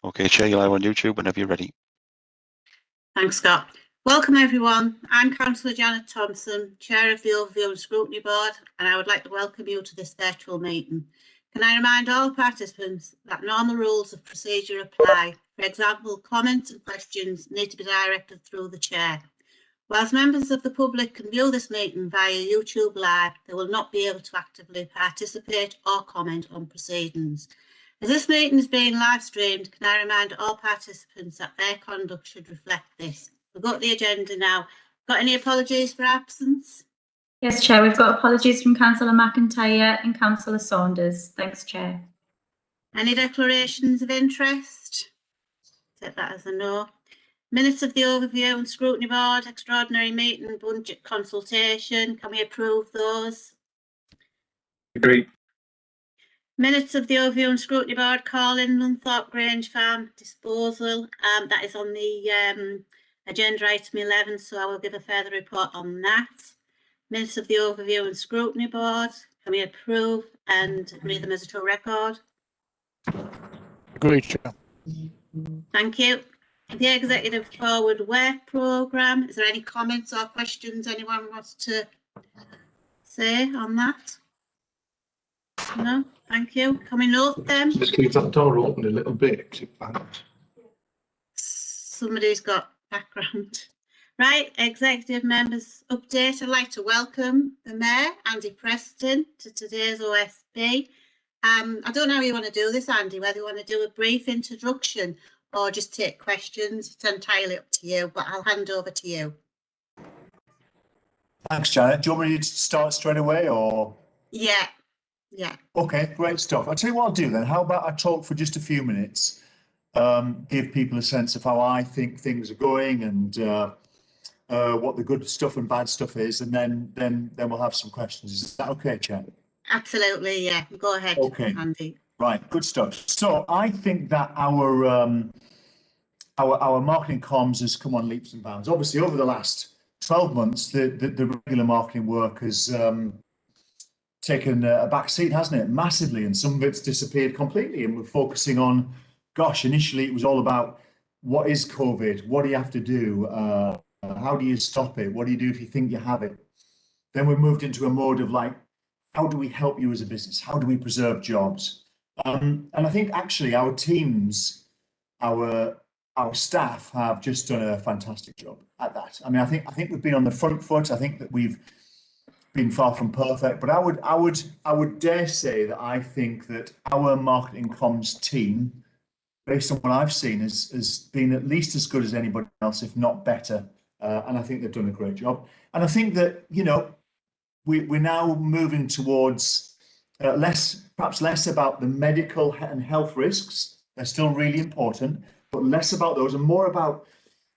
Okay, Chair, you're live on YouTube whenever you're ready. Thanks, Scott. Welcome, everyone. I'm Councillor Janet Thompson, Chair of the Overview and Scrutiny Board, and I would like to welcome you to this virtual meeting. Can I remind all participants that normal rules of procedure apply? For example, comments and questions need to be directed through the Chair. Whilst members of the public can view this meeting via YouTube Live, they will not be able to actively participate or comment on proceedings. As this meeting is being live streamed, can I remind all participants that their conduct should reflect this? We've got the agenda now. Got any apologies for absence? Yes, Chair, we've got apologies from Councillor McIntyre and Councillor Saunders. Thanks, Chair. Any declarations of interest? Take that as a no. Minutes of the Overview and Scrutiny Board, extraordinary meeting, budget consultation. Can we approve those? Agreed. Minutes of the Overview and Scrutiny Board, Calling, Nunthorpe Grange Farm disposal. That is on the agenda item 11, so I will give a further report on that. Minutes of the Overview and Scrutiny Board, can we approve and read them as a full record? Agreed, Chair. Thank you. The Executive Forward Work Programme, is there any comments or questions anyone wants to say on that? No, thank you. Can we note them? Just leave that door open a little bit. Somebody's got background. Right, executive members update. I'd like to welcome the Mayor, Andy Preston, to today's OSB. I don't know how you want to do this, Andy, whether you want to do a brief introduction or just take questions. It's entirely up to you, but I'll hand over to you. Thanks, Janet. Do you want me to start straight away or? Yeah. Okay, great stuff. I'll tell you what I'll do then. How about I talk for just a few minutes, give people a sense of how I think things are going and what the good stuff and bad stuff is, and then we'll have some questions. Is that okay, Chair? Absolutely, yeah. Go ahead, okay. Andy. Right, good stuff. So I think that our marketing comms has come on leaps and bounds. Obviously, over the last 12 months, the regular marketing work has taken a back seat, hasn't it? Massively, and some of it's disappeared completely. And we're focusing on, gosh, initially it was all about what is COVID? What do you have to do? How do you stop it? What do you do if you think you have it? Then we moved into a mode of like, how do we help you as a business? How do we preserve jobs? And I think actually our teams, our staff have just done a fantastic job at that. I mean, I think we've been on the front foot. I think that we've been far from perfect, but I would dare say that I think that our marketing comms team, based on what I've seen, has been at least as good as anybody else, if not better. And I think they've done a great job. And I think that, you know, we're now moving towards perhaps less about the medical and health risks. They're still really important, but less about those and more about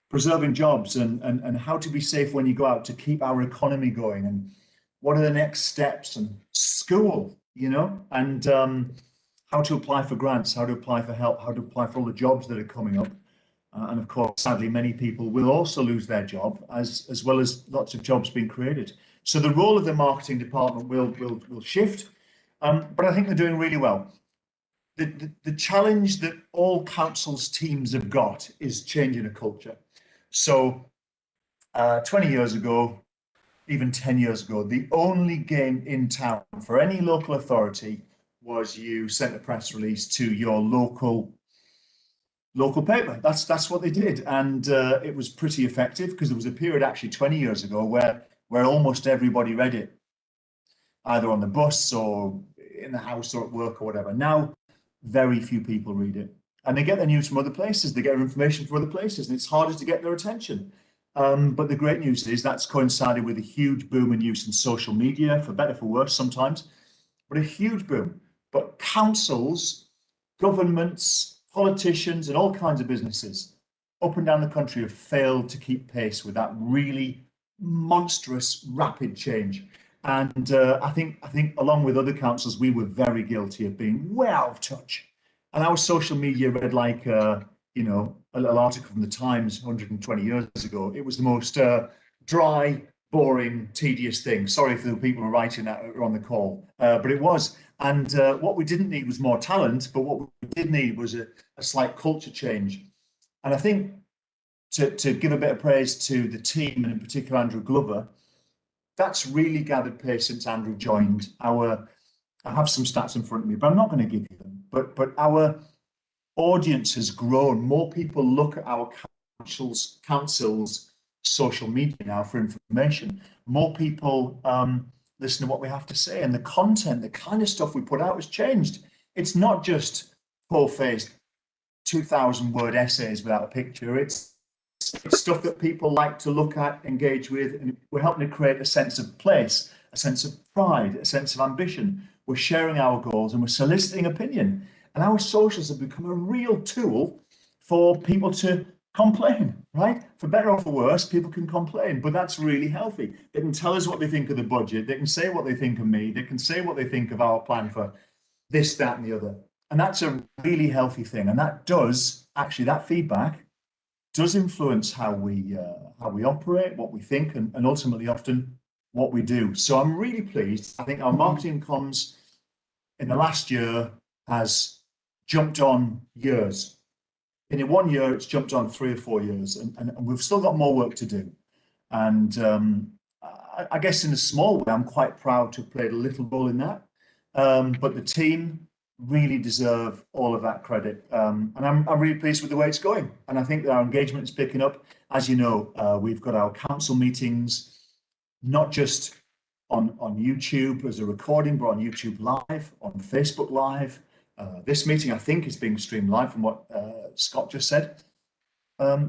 preserving jobs and how to be safe when you go out to keep our economy going, and what are the next steps, and school, you know, and how to apply for grants, how to apply for help, how to apply for all the jobs that are coming up. And of course, sadly, many people will also lose their job as well as lots of jobs being created. So the role of the marketing department will shift, but I think they're doing really well. The challenge that all councils' teams have got is changing a culture. So 20 years ago, even 10 years ago, the only game in town for any local authority was you sent a press release to your local paper. That's what they did, and it was pretty effective because there was a period actually 20 years ago where almost everybody read it, either on the bus or in the house or at work or whatever. Now, very few people read it, and they get their news from other places. They get their information from other places, and it's harder to get their attention. But the great news is that's coincided with a huge boom in use in social media, for better, for worse sometimes, but a huge boom. But councils, governments, politicians, and all kinds of businesses up and down the country have failed to keep pace with that really monstrous, rapid change. And I think along with other councils, we were very guilty of being way out of touch. And our social media read like, you know, a little article from the Times 120 years ago. It was the most dry, boring, tedious thing. Sorry for the people who are writing that are on the call, but it was. And what we didn't need was more talent, but what we did need was a slight culture change. And I think to give a bit of praise to the team, and in particular Andrew Glover, that's really gathered pace since Andrew joined. I have some stats in front of me, but I'm not going to give you them. But our audience has grown. More people look at our council's social media now for information. More people listen to what we have to say, and the content, the kind of stuff we put out has changed. It's not just full-faced 2,000-word essays without a picture. It's stuff that people like to look at, engage with, and we're helping to create a sense of place, a sense of pride, a sense of ambition. We're sharing our goals and we're soliciting opinion. And our socials have become a real tool for people to complain, right? For better or for worse, people can complain, but that's really healthy. They can tell us what they think of the budget. They can say what they think of me. They can say what they think of our plan for this, that, and the other. And that's a really healthy thing. And that does, actually, that feedback does influence how we operate, what we think, and ultimately often what we do. So I'm really pleased. I think our marketing comms in the last year has jumped on years. And in 1 year, it's jumped on 3 or 4 years, and we've still got more work to do. And I guess in a small way, I'm quite proud to have played a little role in that. But the team really deserve all of that credit. And I'm really pleased with the way it's going. And I think that our engagement is picking up. As you know, we've got our council meetings, not just on YouTube as a recording, but on YouTube Live, on Facebook Live. This meeting, I think, is being streamed live from what Scott just said.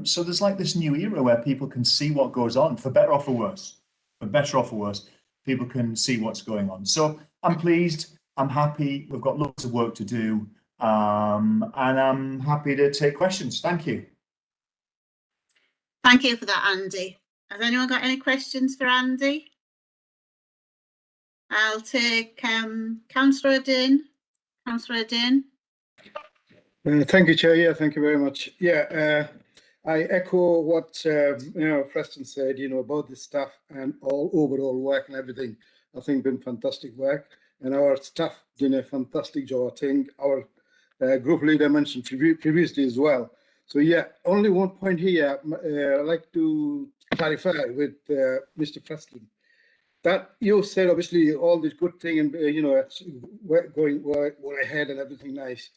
So there's like this new era where people can see what goes on, for better or for worse. For better or for worse, people can see what's going on. So I'm pleased. I'm happy. We've got lots of work to do, and I'm happy to take questions. Thank you. Thank you for that, Andy. Has anyone got any questions for Andy? I'll take Councillor Adin. Councillor Adin. Thank you, Chair. Yeah, thank you very much. Yeah, I echo what Preston said. About the staff and all overall work and everything. I think been fantastic work. And our staff did a fantastic job. I think our group leader mentioned previously as well. So yeah, only one point here I'd like to clarify with Mr. Preston. That you said obviously all this good thing and it's going ahead and everything nice.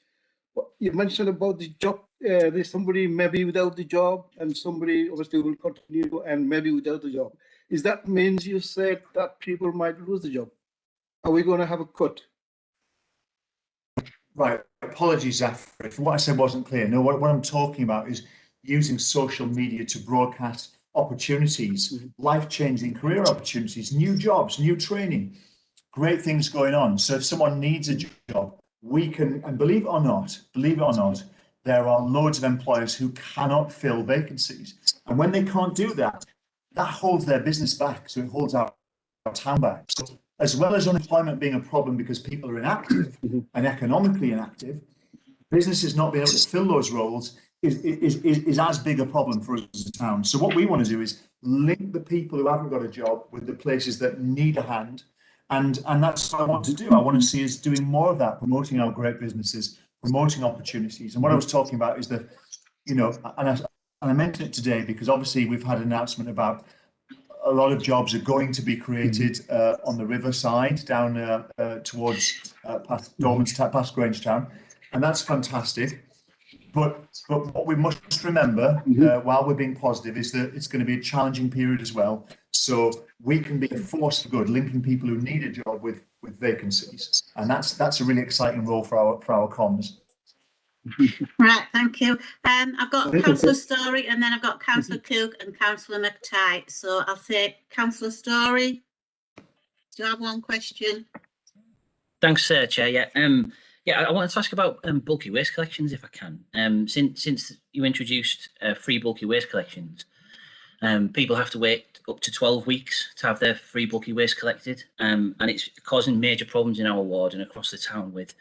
But you mentioned about the job. There's somebody maybe without the job, and somebody obviously will continue and maybe without the job. Is that means you said that people might lose the job? Are we going to have a cut? Right. Apologies, Zaf, if what I said wasn't clear. No, what I'm talking about is using social media to broadcast opportunities, life-changing career opportunities, new jobs, new training, great things going on. So if someone needs a job, we can, and believe it or not, there are loads of employers who cannot fill vacancies. And when they can't do that, that holds their business back. So it holds our town back. So as well as unemployment being a problem because people are inactive and economically inactive, businesses not being able to fill those roles is as big a problem for us as a town. So what we want to do is link the people who haven't got a job with the places that need a hand. And that's what I want to do. I want to see us doing more of that, promoting our great businesses, promoting opportunities. And what I was talking about is that, and I mentioned it today because obviously we've had an announcement about a lot of jobs are going to be created on the riverside down towards past Dorman's, past Grangetown, and that's fantastic. But what we must remember while we're being positive is that it's going to be a challenging period as well. So we can be a force for good, linking people who need a job with vacancies, and that's a really exciting role for our comms. Right, thank you. I've got Councillor Story, and then I've got Councillor Cook and Councillor McTighe. So I'll say Councillor Story. Do you have one question? Thanks, Chair. Yeah, I wanted to ask about bulky waste collections, if I can. Since you introduced free bulky waste collections, people have to wait up to 12 weeks to have their free bulky waste collected, and it's causing major problems in our ward and across the town with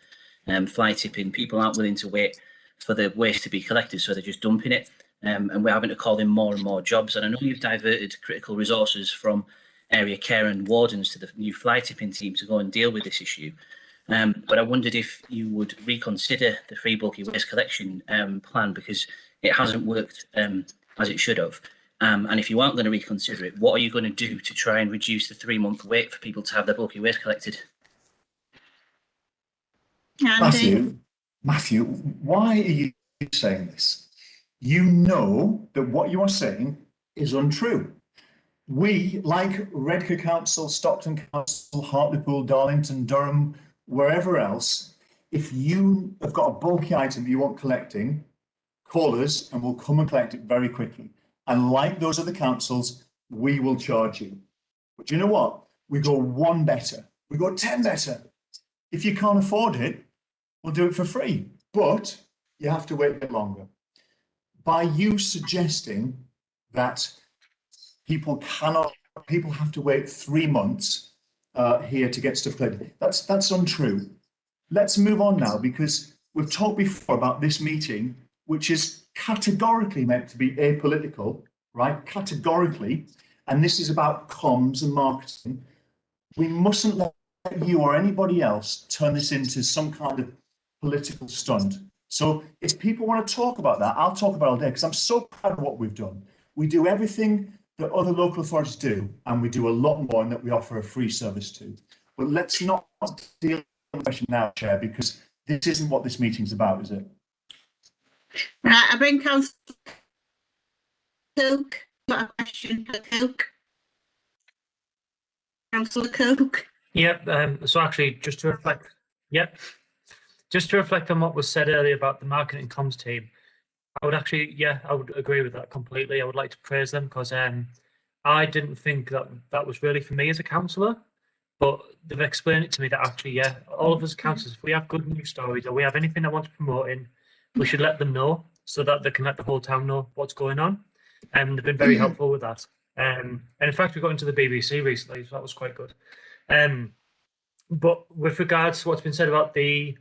fly tipping. People aren't willing to wait for the waste to be collected, so they're just dumping it, and we're having to call in more and more jobs. And I know you've diverted critical resources from area care and wardens to the new fly tipping team to go and deal with this issue. But I wondered if you would reconsider the free bulky waste collection plan, because it hasn't worked as it should have. And if you aren't going to reconsider it, what are you going to do to try and reduce the 3-month wait for people to have their bulky waste collected? Andy? Matthew, why are you saying this? You know that what you are saying is untrue. We, like Redcar Council, Stockton Council, Hartlepool, Darlington, Durham, wherever else, if you have got a bulky item you want collecting, call us and we'll come and collect it very quickly. And like those other councils, we will charge you. But you know what? We go one better. We go 10 better. If you can't afford it, we'll do it for free. But you have to wait a bit longer. By you suggesting that people have to wait 3 months here to get stuff collected, that's untrue. Let's move on now, because we've talked before about this meeting, which is categorically meant to be apolitical, right? Categorically. And this is about comms and marketing. We mustn't let you or anybody else turn this into some kind of political stunt. So if people want to talk about that, I'll talk about it all day, because I'm so proud of what we've done. We do everything that other local authorities do, and we do a lot more, and that we offer a free service to. But let's not deal with the question now, Chair, because this isn't what this meeting's about, is it? Right, I bring Councillor Cook. Got a question for Cook? Councillor Cook? Yep. So actually, just to reflect on what was said earlier about the marketing and comms team, I would agree with that completely. I would like to praise them, because I didn't think that was really for me as a councillor, but they've explained it to me that actually, all of us councillors, if we have good news stories or we have anything that wants promoting, we should let them know, so that they can let the whole town know what's going on. And they've been very helpful with that. And in fact, we got into the BBC recently, so that was quite good. But with regards to what's been said about the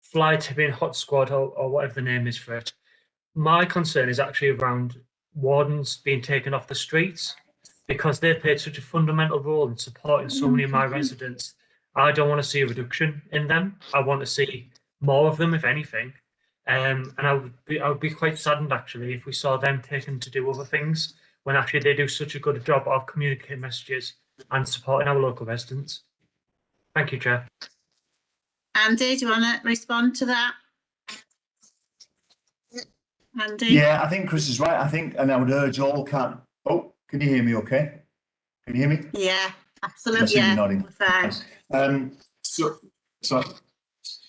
fly tipping hot squad, or whatever the name is for it, my concern is actually around wardens being taken off the streets, because they've played such a fundamental role in supporting so many of my residents. I don't want to see a reduction in them. I want to see more of them, if anything. And I would be quite saddened actually if we saw them taken to do other things, when actually they do such a good job of communicating messages and supporting our local residents. Thank you, Chair. Andy, do you want to respond to that? Andy? Yeah, I think Chris is right. I think, and I would urge all can you hear me okay? Can you hear me? Yeah, absolutely. Yeah, nodding. Fine.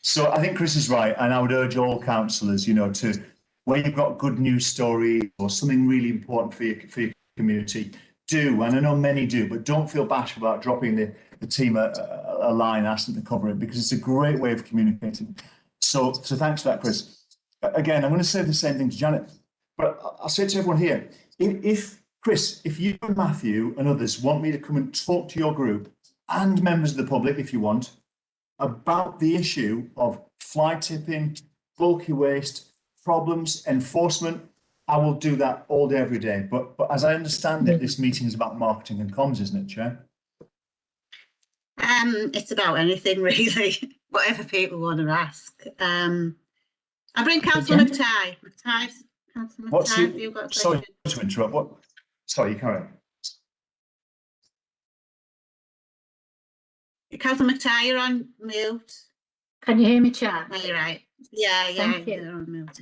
So I think Chris is right, and I would urge all councillors, to, when you've got good news story or something really important for your community, do, and I know many do, but don't feel bashful about dropping the team a line, asking to cover it, because it's a great way of communicating. So thanks for that, Chris. Again, I'm going to say the same thing to Janet, but I'll say it to everyone here. If Chris, if you and Matthew and others want me to come and talk to your group and members of the public, if you want, about the issue of fly tipping, bulky waste, problems, enforcement, I will do that all day, every day. But as I understand it, this meeting is about marketing and comms, isn't it, Chair? It's about anything really, whatever people want to ask. I bring Councillor McTighe. Councillor McTighe, have you got a question? Sorry to interrupt. What? Sorry, you carry on. Councillor McTighe, you're on mute. Can you hear me, Chair? Oh, you're right. Yeah, Thank you. you're on mute.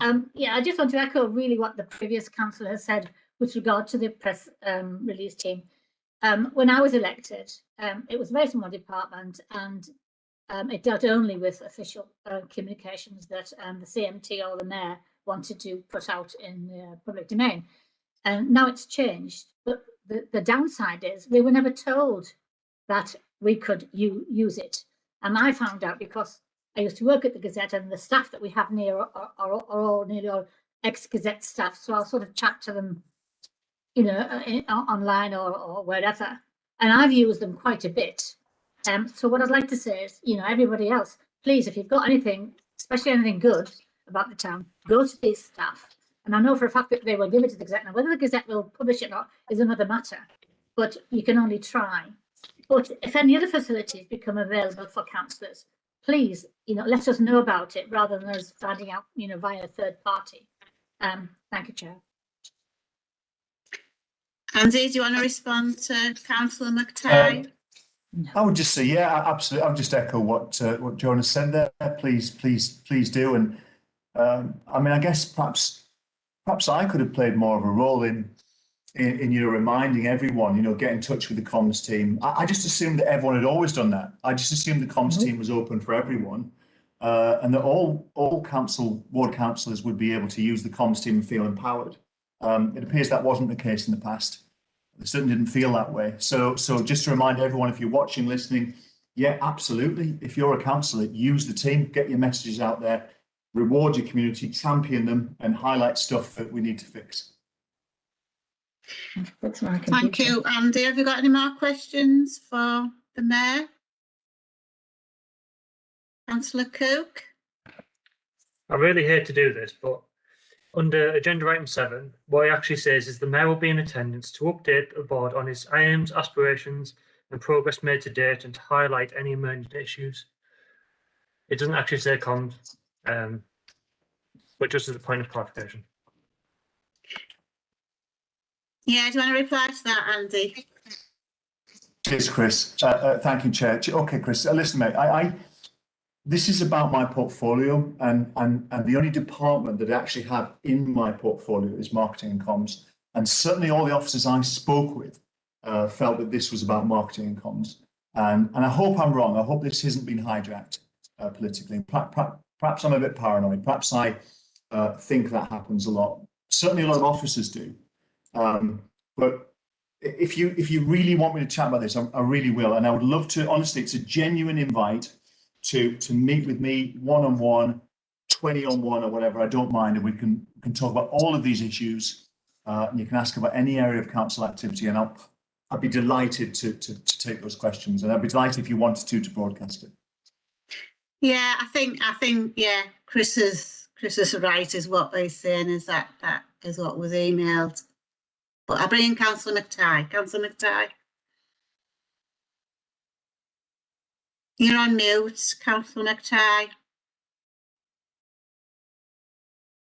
I just want to echo really what the previous councillor has said with regard to the press release team. When I was elected, it was a very small department, and it dealt only with official communications that the CMT or the mayor wanted to put out in the public domain. And now it's changed, but the downside is we were never told that we could use it. And I found out because I used to work at the Gazette, and the staff that we have near are all nearly all ex-Gazette staff. So I'll sort of chat to them, online or wherever. And I've used them quite a bit. So what I'd like to say is, everybody else, please, if you've got anything, especially anything good about the town, go to these staff. And I know for a fact that they will give it to the Gazette. Now, whether the Gazette will publish it or not is another matter. but you can only try. But if any other facilities become available for councillors, please, let us know about it rather than us finding out, via a third party. Thank you, Chair. Andy, do you want to respond to Councillor McTighe? I would just say, yeah, absolutely. I'll just echo what Jonas said there. Please do. And I mean, I guess perhaps I could have played more of a role in reminding everyone, get in touch with the comms team. I just assumed that everyone had always done that. I just assumed the comms team was open for everyone, and that all ward councillors would be able to use the comms team and feel empowered. It appears that wasn't the case in the past. It certainly didn't feel that way. So just to remind everyone, if you're watching, listening, yeah, absolutely. If you're a councillor, use the team, get your messages out there, reward your community, champion them, and highlight stuff that we need to fix. Thank you, Andy. Have you got any more questions for the Mayor? Councillor Cook? I really hate to do this, but under agenda item 7, what it actually says is the Mayor will be in attendance to update the board on his aims, aspirations and progress made to date and to highlight any emergent issues. It doesn't actually say comms, but just as a point of clarification. Yeah, do you want to reply to that, Andy? Cheers, Chris. Thank you, Chair. Okay, Chris, listen, mate, this is about my portfolio, and the only department that I actually have in my portfolio is marketing and comms. And certainly all the officers I spoke with felt that this was about marketing and comms. And I hope I'm wrong. I hope this hasn't been hijacked politically. Perhaps I'm a bit paranoid. Perhaps I think that happens a lot. Certainly a lot of officers do. But if you really want me to chat about this, I really will. And I would love to, honestly, it's a genuine invite to meet with me one-on-one, 20-on-1 or whatever. I don't mind. And we can talk about all of these issues. And you can ask about any area of council activity, and I'd be delighted to take those questions. And I'd be delighted if you wanted to broadcast it. Yeah, I think yeah, Chris is right, is what he's saying, is that is what was emailed. But I bring in Councillor McTighe. Councillor McTighe. You're on mute, Councillor McTighe.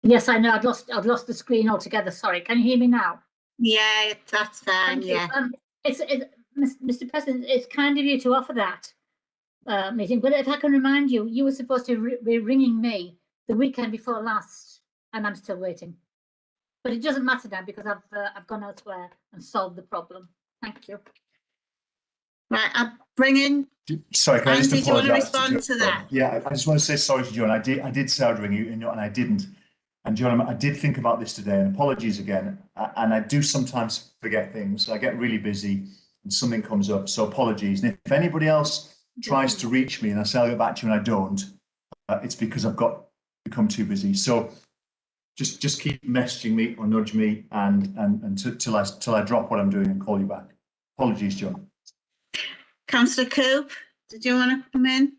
Yes, I know. I'd lost the screen altogether. Sorry. Can you hear me now? Yeah, that's fine. Thank yeah. Mr. President, it's kind of you to offer that meeting. But if I can remind you, you were supposed to be ringing me the weekend before last, and I'm still waiting. But it doesn't matter now because I've gone elsewhere and solved the problem. Thank you. Right, I'll bring in. Sorry, can I just Andy, do you want to apologise respond to that? Yeah, I just want to say sorry to Joan. I did say I'd ring you, and I didn't. And Joan, I did think about this today, and apologies again. And I do sometimes forget things. I get really busy, and something comes up. So apologies. And if anybody else tries to reach me, and I say I'll get back to you, and I don't, it's because I've become too busy. So just keep messaging me or nudge me, and till I drop what I'm doing and call you back. Apologies, Joan. Councillor Coop, did you want to come in?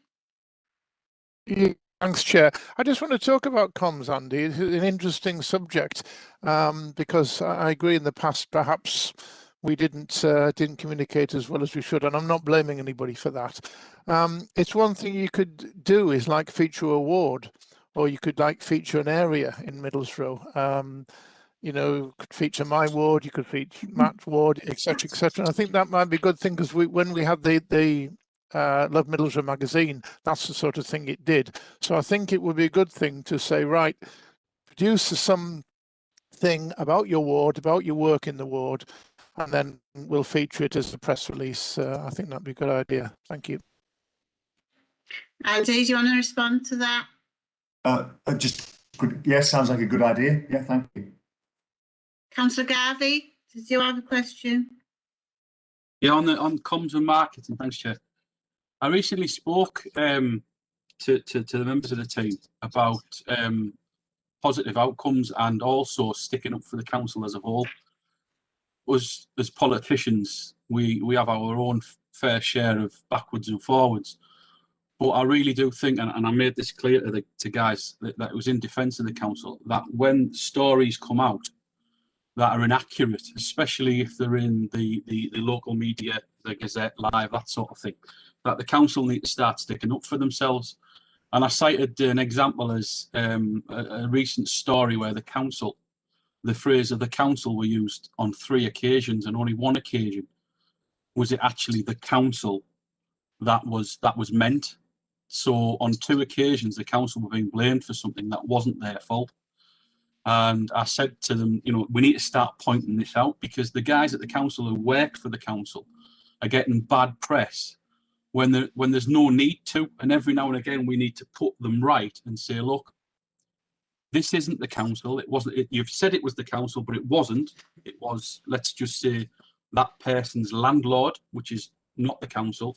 Yeah, thanks, Chair. I just want to talk about comms, Andy. It's an interesting subject because I agree in the past perhaps we didn't communicate as well as we should, and I'm not blaming anybody for that. It's one thing you could do is like feature a ward, or you could like feature an area in Middlesbrough. You know, could feature my ward, you could feature Matt's ward, etc., etc. And I think that might be a good thing because when we had the Love Middlesbrough magazine, that's the sort of thing it did. So I think it would be a good thing to say, right, produce something about your ward, about your work in the ward, and then we'll feature it as a press release. I think that'd be a good idea. Thank you. Andy, do you want to respond to that? Sounds like a good idea. Yeah, thank you. Councillor Garvey, did you have a question? Yeah, on comms and marketing, thanks, Chair. I recently spoke to the members of the team about positive outcomes and also sticking up for the council as a whole. Us as politicians, we have our own fair share of backwards and forwards. But I really do think, and I made this clear to guys that it was in defence of the council, that when stories come out that are inaccurate, especially if they're in the local media, the Gazette, Live, that sort of thing, that the council need to start sticking up for themselves. And I cited an example as a recent story where the phrase of the council were used on 3 occasions, and only one occasion was it actually the council that was meant. So on 2 occasions, the council were being blamed for something that wasn't their fault. And I said to them, you know, we need to start pointing this out, because the guys at the council who work for the council are getting bad press when there's no need to. And every now and again, we need to put them right and say, look, this isn't the council. It wasn't. You've said it was the council, but it wasn't. It was, let's just say, that person's landlord, which is not the council.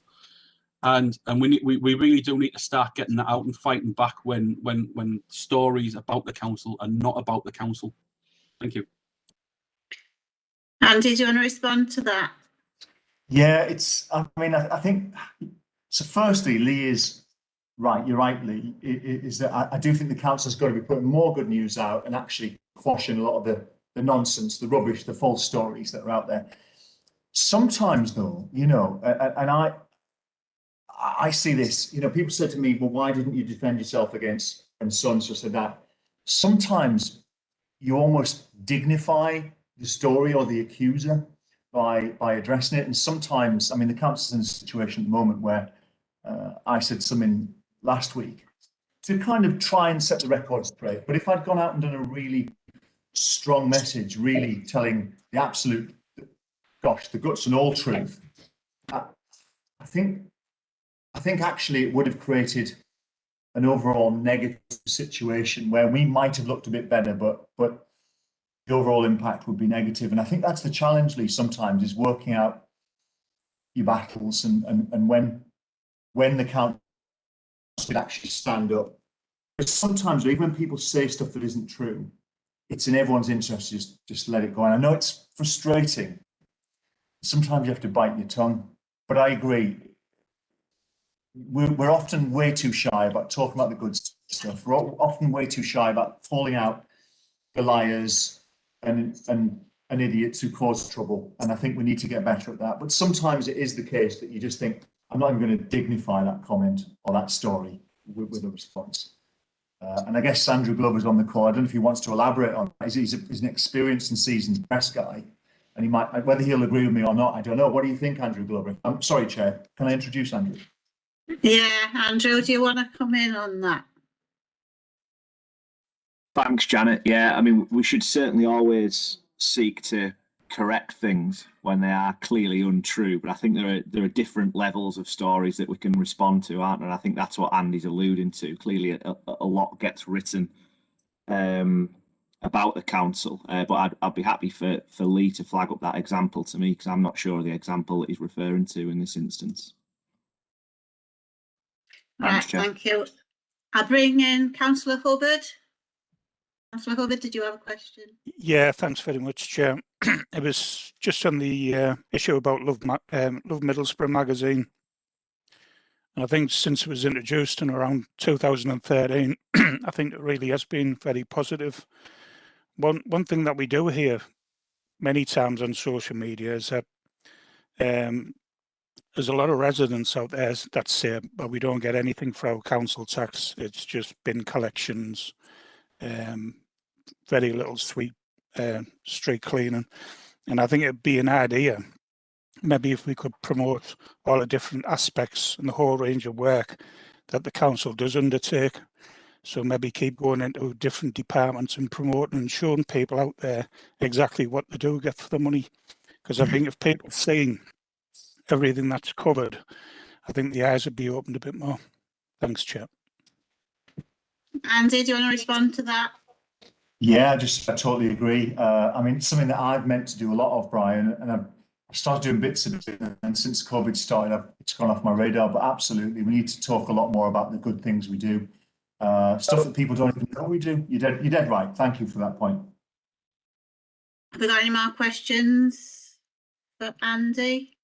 And we really do need to start getting that out and fighting back when stories about the council are not about the council. Thank you. Andy, do you want to respond to that? Yeah, I think, so firstly, Lee is right. You're right, Lee, is that I do think the council's got to be putting more good news out and actually quashing a lot of the nonsense, the rubbish, the false stories that are out there. Sometimes though, you know, and I see this, you know, people said to me, well, why didn't you defend yourself against, and so and so said that. Sometimes you almost dignify the story or the accuser by addressing it. And sometimes, I mean, the council's in a situation at the moment where I said something last week to kind of try and set the record straight. But if I'd gone out and done a really strong message, really telling the absolute, gosh, the guts and all truth, I think actually it would have created an overall negative situation where we might have looked a bit better, but the overall impact would be negative. And I think that's the challenge, Lee, sometimes, is working out your battles and when the council should actually stand up. But sometimes, even when people say stuff that isn't true, it's in everyone's interest to just let it go. And I know it's frustrating. Sometimes you have to bite your tongue, but I agree. We're often way too shy about talking about the good stuff. We're often way too shy about calling out the liars and idiots who cause trouble. And I think we need to get better at that. But sometimes it is the case that you just think, I'm not even going to dignify that comment or that story with a response. And I guess Andrew Glover's on the call. I don't know if he wants to elaborate on that. He's an experienced and seasoned press guy. And he might, whether he'll agree with me or not, I don't know. What do you think, Andrew Glover? I'm sorry, Chair. Can I introduce Andrew? Yeah, Andrew, do you want to come in on that? Thanks, Janet. Yeah, I mean, we should certainly always seek to correct things when they are clearly untrue, but I think there are different levels of stories that we can respond to, aren't there? And I think that's what Andy's alluding to. Clearly, a lot gets written about the council, but I'd be happy for Lee to flag up that example to me, because I'm not sure of the example that he's referring to in this instance. Right, thank you. I'll bring in Councillor Hubbard. Councillor Hubbard, did you have a question? Yeah, thanks very much, Chair. It was just on the issue about Love Middlesbrough magazine. And I think since it was introduced in around 2013, I think it really has been very positive. One thing that we do hear many times on social media is that there's a lot of residents out there that say, well, we don't get anything for our council tax. It's just bin collections, very little street cleaning. And I think it'd be an idea, maybe if we could promote all the different aspects and the whole range of work that the council does undertake. So maybe keep going into different departments and promoting and showing people out there exactly what they do get for the money. Because I think if people seeing everything that's covered, I think the eyes would be opened a bit more. Thanks, Chair. Andy, do you want to respond to that? Yeah, I totally agree. I mean, it's something that I've meant to do a lot of, Brian, and I've started doing bits of it, and since COVID started, it's gone off my radar, but absolutely, we need to talk a lot more about the good things we do. Stuff that people don't even know we do. You're dead right. Thank you for that point. Have we got any more questions for Andy?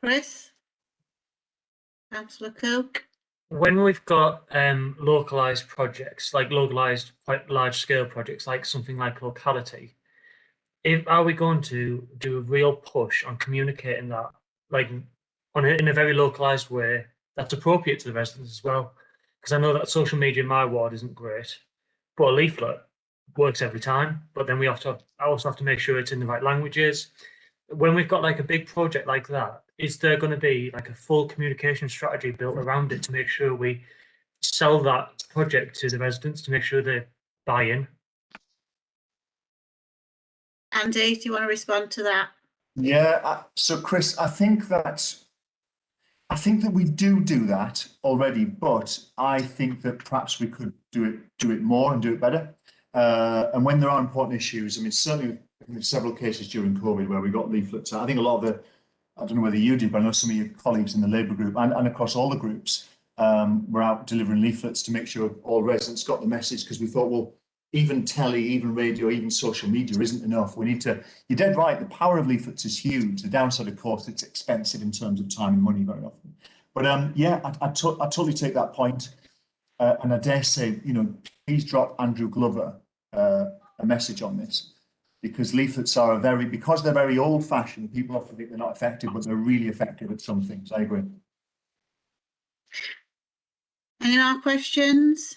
Chris? Councillor Cook? when we've got localized projects, like localized, quite large scale projects, like something like locality, are we going to do a real push on communicating that, like in a very localized way that's appropriate to the residents as well? Because I know that social media in my ward isn't great, but a leaflet works every time. But then I also have to make sure it's in the right languages. When we've got like a big project like that, is there going to be like a full communication strategy built around it to make sure we sell that project to the residents, to make sure they buy in? Andy, do you want to respond to that? Yeah, so Chris, I think that we do that already, but I think that perhaps we could do it more and do it better. And when there are important issues, I mean, certainly in several cases during COVID where we got leaflets, I think a lot of the, I don't know whether you did, but I know some of your colleagues in the Labour group and across all the groups were out delivering leaflets to make sure all residents got the message, because we thought, well, even telly, even radio, even social media isn't enough. We need to, you're dead right, the power of leaflets is huge. The downside, of course, it's expensive in terms of time and money very often. But yeah, I totally take that point. And I dare say, you know, please drop Andrew Glover a message on this, because leaflets are because they're very old fashioned, people often think they're not effective, but they're really effective at some things. I agree. Any more questions?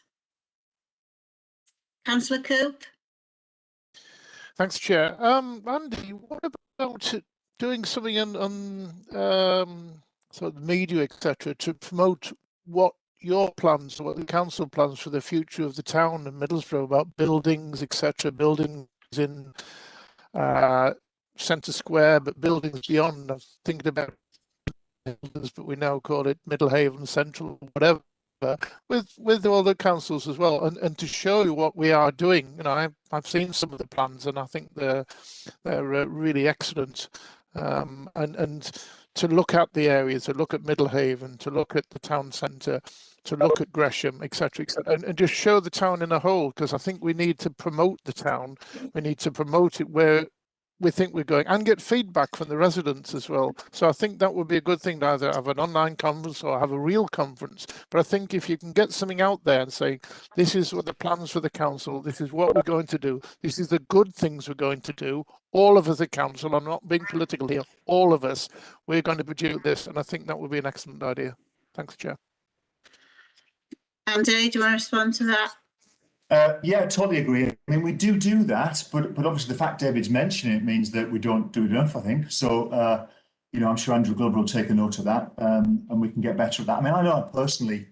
Councillor Coop? Thanks, Chair. Andy, what about doing something on sort of the media, etc., to promote what your plans, what the council plans for the future of the town and Middlesbrough about buildings, etc., buildings in Centre Square, but buildings beyond? I was thinking about buildings, but we now call it Middlehaven Central, whatever. With all the councils as well, and to show you what we are doing. You know, I've seen some of the plans, and I think they're really excellent. And to look at the areas, to look at Middlehaven, to look at the town centre, to look at Gresham, etc., and just show the town in a whole. Because I think we need to promote the town. We need to promote it where we think we're going, and get feedback from the residents as well. So I think that would be a good thing to either have an online conference or have a real conference. But I think if you can get something out there and say, this is what the plans for the council, this is what we're going to do, this is the good things we're going to do, all of us at council, I'm not being political here, all of us, we're going to produce this. And I think that would be an excellent idea. Thanks, Chair. Andy, do you want to respond to that? Yeah, I totally agree. I mean, we do that, but obviously the fact David's mentioning it means that we don't do it enough, I think. So, you know, I'm sure Andrew Glover will take a note of that, and we can get better at that. I mean, I know personally,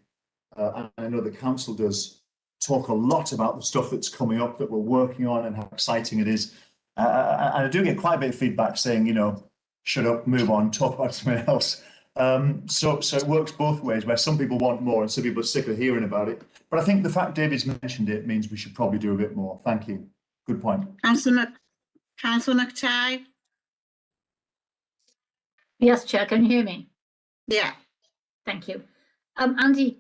and I know the council does talk a lot about the stuff that's coming up that we're working on and how exciting it is. And I do get quite a bit of feedback saying, you know, shut up, move on, talk about something else. So it works both ways, where some people want more and some people are sick of hearing about it. But I think the fact David's mentioned it means we should probably do a bit more. Thank you. Good point. Councillor McTighe? Yes, Chair, can you hear me? Yeah. Thank you. Andy,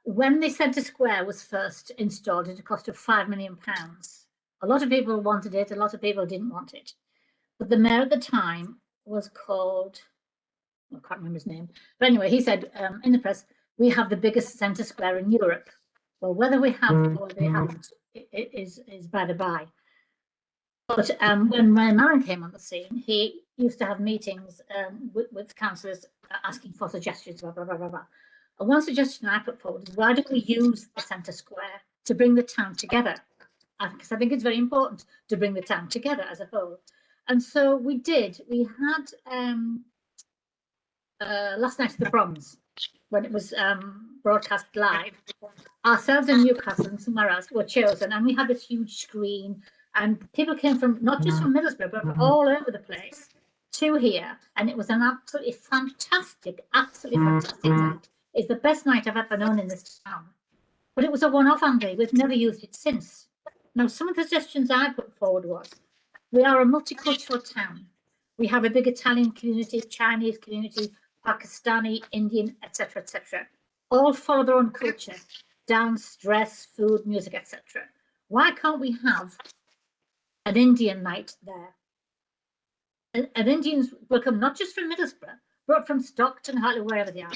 when the Centre Square was first installed at a cost of £5 million, a lot of people wanted it, a lot of people didn't want it. But the mayor at the time was called, I can't remember his name, but anyway, he said in the press, we have the biggest Centre Square in Europe. Well, whether we have or they haven't is by the by. But when Mayor Maron came on the scene, he used to have meetings with councillors asking for suggestions, blah, blah, blah, blah, blah. And one suggestion I put forward is, why don't we use the Centre Square to bring the town together? Because I think it's very important to bring the town together as a whole. And so we did. We had last night at the Proms, when it was broadcast live, ourselves in Newcastle and somewhere else were chosen, and we had this huge screen, and people came from not just from Middlesbrough, but from all over the place to here, and it was an absolutely fantastic night. It's the best night I've ever known in this town. But it was a one-off, Andy. We've never used it since. Now, some of the suggestions I put forward was, we are a multicultural town. We have a big Italian community, Chinese community, Pakistani, Indian, etc., etc. All follow their own culture: dance, dress, food, music, etc. Why can't we have an Indian night there? And Indians will come not just from Middlesbrough, but from Stockton, Hartley, wherever they are.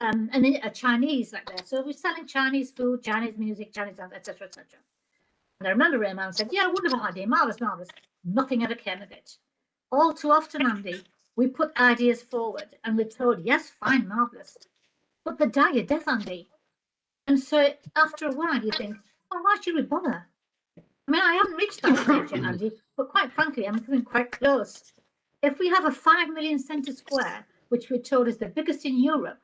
and a Chinese like there. So we're selling Chinese food, Chinese music, Chinese dance, etc., etc. And I remember Raymond said, "Yeah, wonderful idea, marvelous, marvelous." Nothing ever came of it. All too often, Andy, we put ideas forward and we're told, "Yes, fine, marvelous," but they die a death, Andy. And so after a while, you think, "Oh, why should we bother?" I mean, I haven't reached that stage yet, Andy, but quite frankly, I'm coming quite close. If we have a 5 million centre square, which we're told is the biggest in Europe,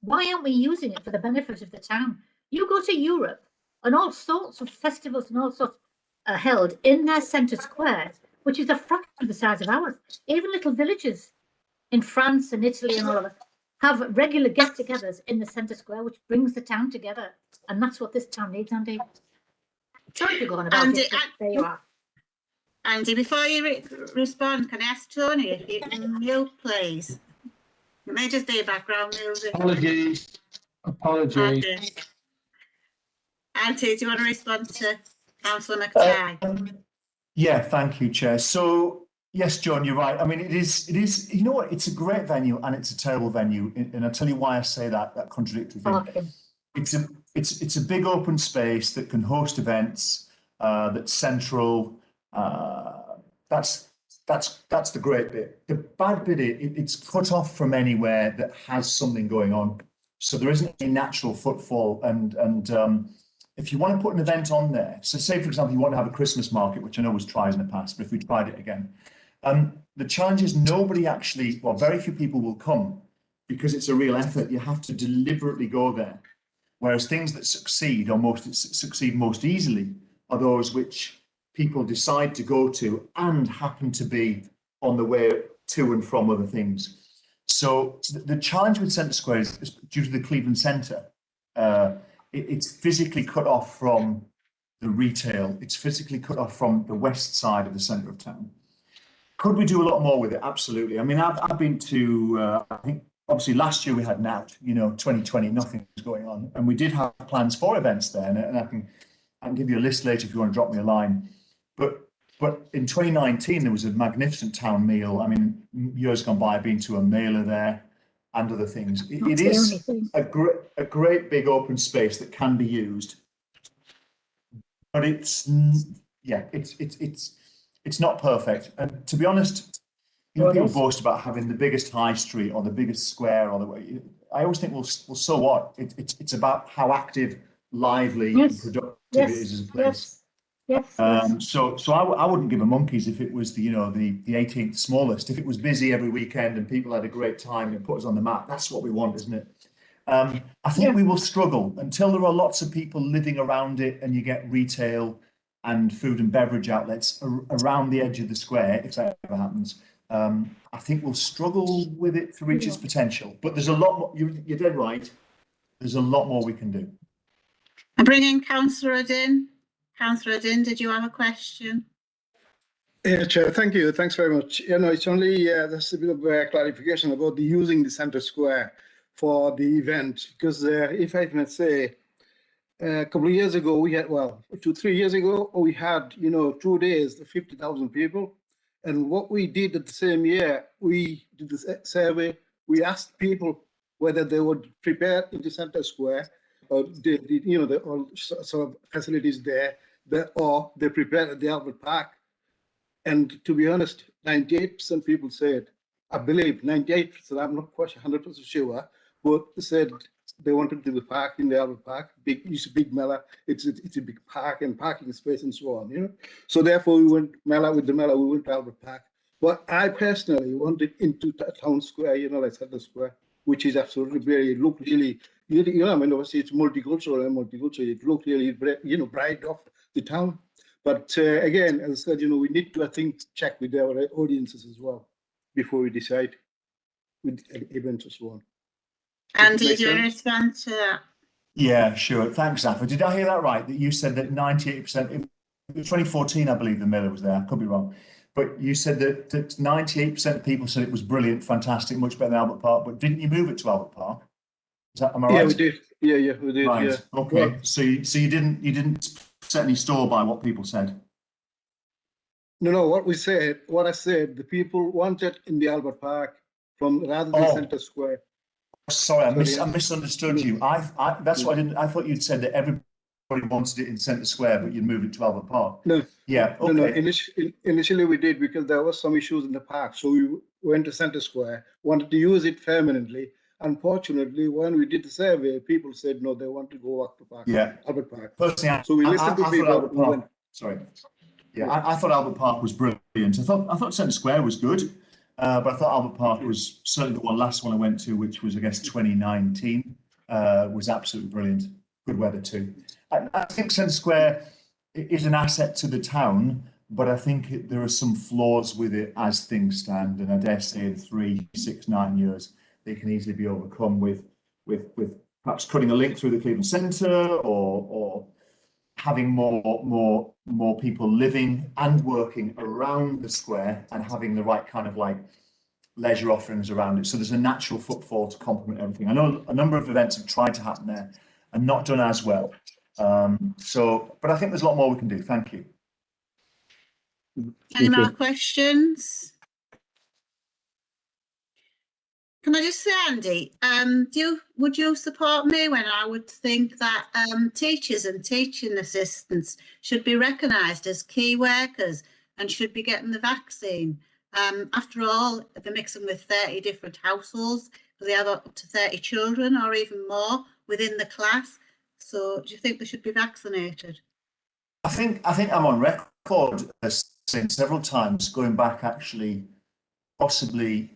why aren't we using it for the benefit of the town? You go to Europe and all sorts of festivals and all sorts are held in their centre square, which is a fraction of the size of ours. Even little villages in France and Italy and all of it have regular get-togethers in the centre square, which brings the town together. And that's what this town needs, Andy. Sorry to go on about it, but there you are. Andy, before you respond, can I ask Tony if you can mute, please? You may just do background music. Apologies. Okay. Andy, do you want to respond to Councillor McTighe? Yeah, thank you, Chair. So yes, John, you're right. I mean, it is, you know what, it's a great venue and it's a terrible venue. And I'll tell you why I say that contradictory thing. Okay. It's a big open space that can host events, that's central. That's the great bit. The bad bit is it's cut off from anywhere that has something going on. So there isn't a natural footfall. And if you want to put an event on there, so say, for example, you want to have a Christmas market, which I know was tried in the past, but if we tried it again, the challenge is nobody actually, well, very few people will come because it's a real effort. You have to deliberately go there. Whereas things that succeed most easily are those which people decide to go to and happen to be on the way to and from other things. So the challenge with Centre Square is due to the Cleveland Centre. It's physically cut off from the retail. It's physically cut off from the west side of the centre of town. Could we do a lot more with it? Absolutely. I mean, I've been to, I think, obviously last year we had NOUT, 2020, nothing was going on. And we did have plans for events there. And I can give you a list later if you want to drop me a line. But in 2019, there was a magnificent town meal. I mean, years gone by, I've been to a mailer there and other things. It is a great big open space that can be used. But it's not perfect. And to be honest, people boast about having the biggest high street or the biggest square or the way. I always think, well, so what? It's about how active, lively, and productive it is as a place. Yes. So I wouldn't give a monkeys if it was the 18th smallest. If it was busy every weekend and people had a great time and put us on the map, that's what we want, isn't it? I think we will struggle until there are lots of people living around it and you get retail and food and beverage outlets around the edge of the square, if that ever happens. I think we'll struggle with it to reach its potential. But there's a lot more, you're dead right, there's a lot more we can do. I'm bringing Councillor Udin. Councillor Udin, did you have a question? Yeah, Chair, thank you. Thanks very much. It's only there's a bit of clarification about using the centre square for the event, because if I can say, a couple of years ago, we had, 2 3 years ago, we had, 2 days, 50,000 people. And what we did at the same year, we did the survey. We asked people whether they would prepare in the centre square, or the all sort of facilities there, or they prepared at the Albert Park. And to be honest, 98% people said, I believe 98%, I'm not quite 100% sure, but said they wanted to do the park in the Albert Park. It's a big Mela. It's a big park and parking space and so on. So therefore, we went with the Mela. We went to Albert Park. But I personally wanted into town square, like Centre Square, which is absolutely very really. I mean, obviously it's multicultural. It looked really, bright off the town. But again, as I said, we need to, I think, check with our audiences as well before we decide with events and so on. Andy, do you want to respond to that? Yeah, sure. Thanks, Zaffa. Did I hear that right? That you said that 98%, it was 2014, I believe the Miller was there. I could be wrong. But you said that 98% of people said it was brilliant, fantastic, much better than Albert Park. But didn't you move it to Albert Park? Am I right? Yeah, we did. Yeah, we did. Right. Yeah. Okay. Well, so you didn't set any store by what people said. No. What I said, the people wanted in the Albert Park rather than Centre Square. sorry, I misunderstood you. That's what I didn't. I thought you'd said that everybody wanted it in Centre Square, but you'd move it to Albert Park. No. Yeah. Okay. No. Initially we did because there was some issues in the park, so we went to Centre Square, wanted to use it permanently. Unfortunately, when we did the survey, people said no, they want to go up to Park. Yeah. Albert Park. Personally, so we listened to people. Albert Park, sorry. Yeah, I thought Albert Park was brilliant. I thought Centre Square was good, but I thought Albert Park was certainly the last one I went to, which was I guess 2019, was absolutely brilliant. Good weather too. I think Centre Square is an asset to the town, but I think there are some flaws with it as things stand, and I dare say in 3, 6, 9 years they can easily be overcome with perhaps cutting a link through the Cleveland Centre or having more people living and working around the square and having the right kind of like leisure offerings around it. So there's a natural footfall to complement everything. I know a number of events have tried to happen there and not done as well. But I think there's a lot more we can do. Thank you. Any more questions? Can I just say, Andy, would you support me when I would think that teachers and teaching assistants should be recognised as key workers and should be getting the vaccine? After all, they're mixing with 30 different households, because they have up to 30 children or even more within the class. So do you think they should be vaccinated? I think I'm on record as saying several times, going back actually possibly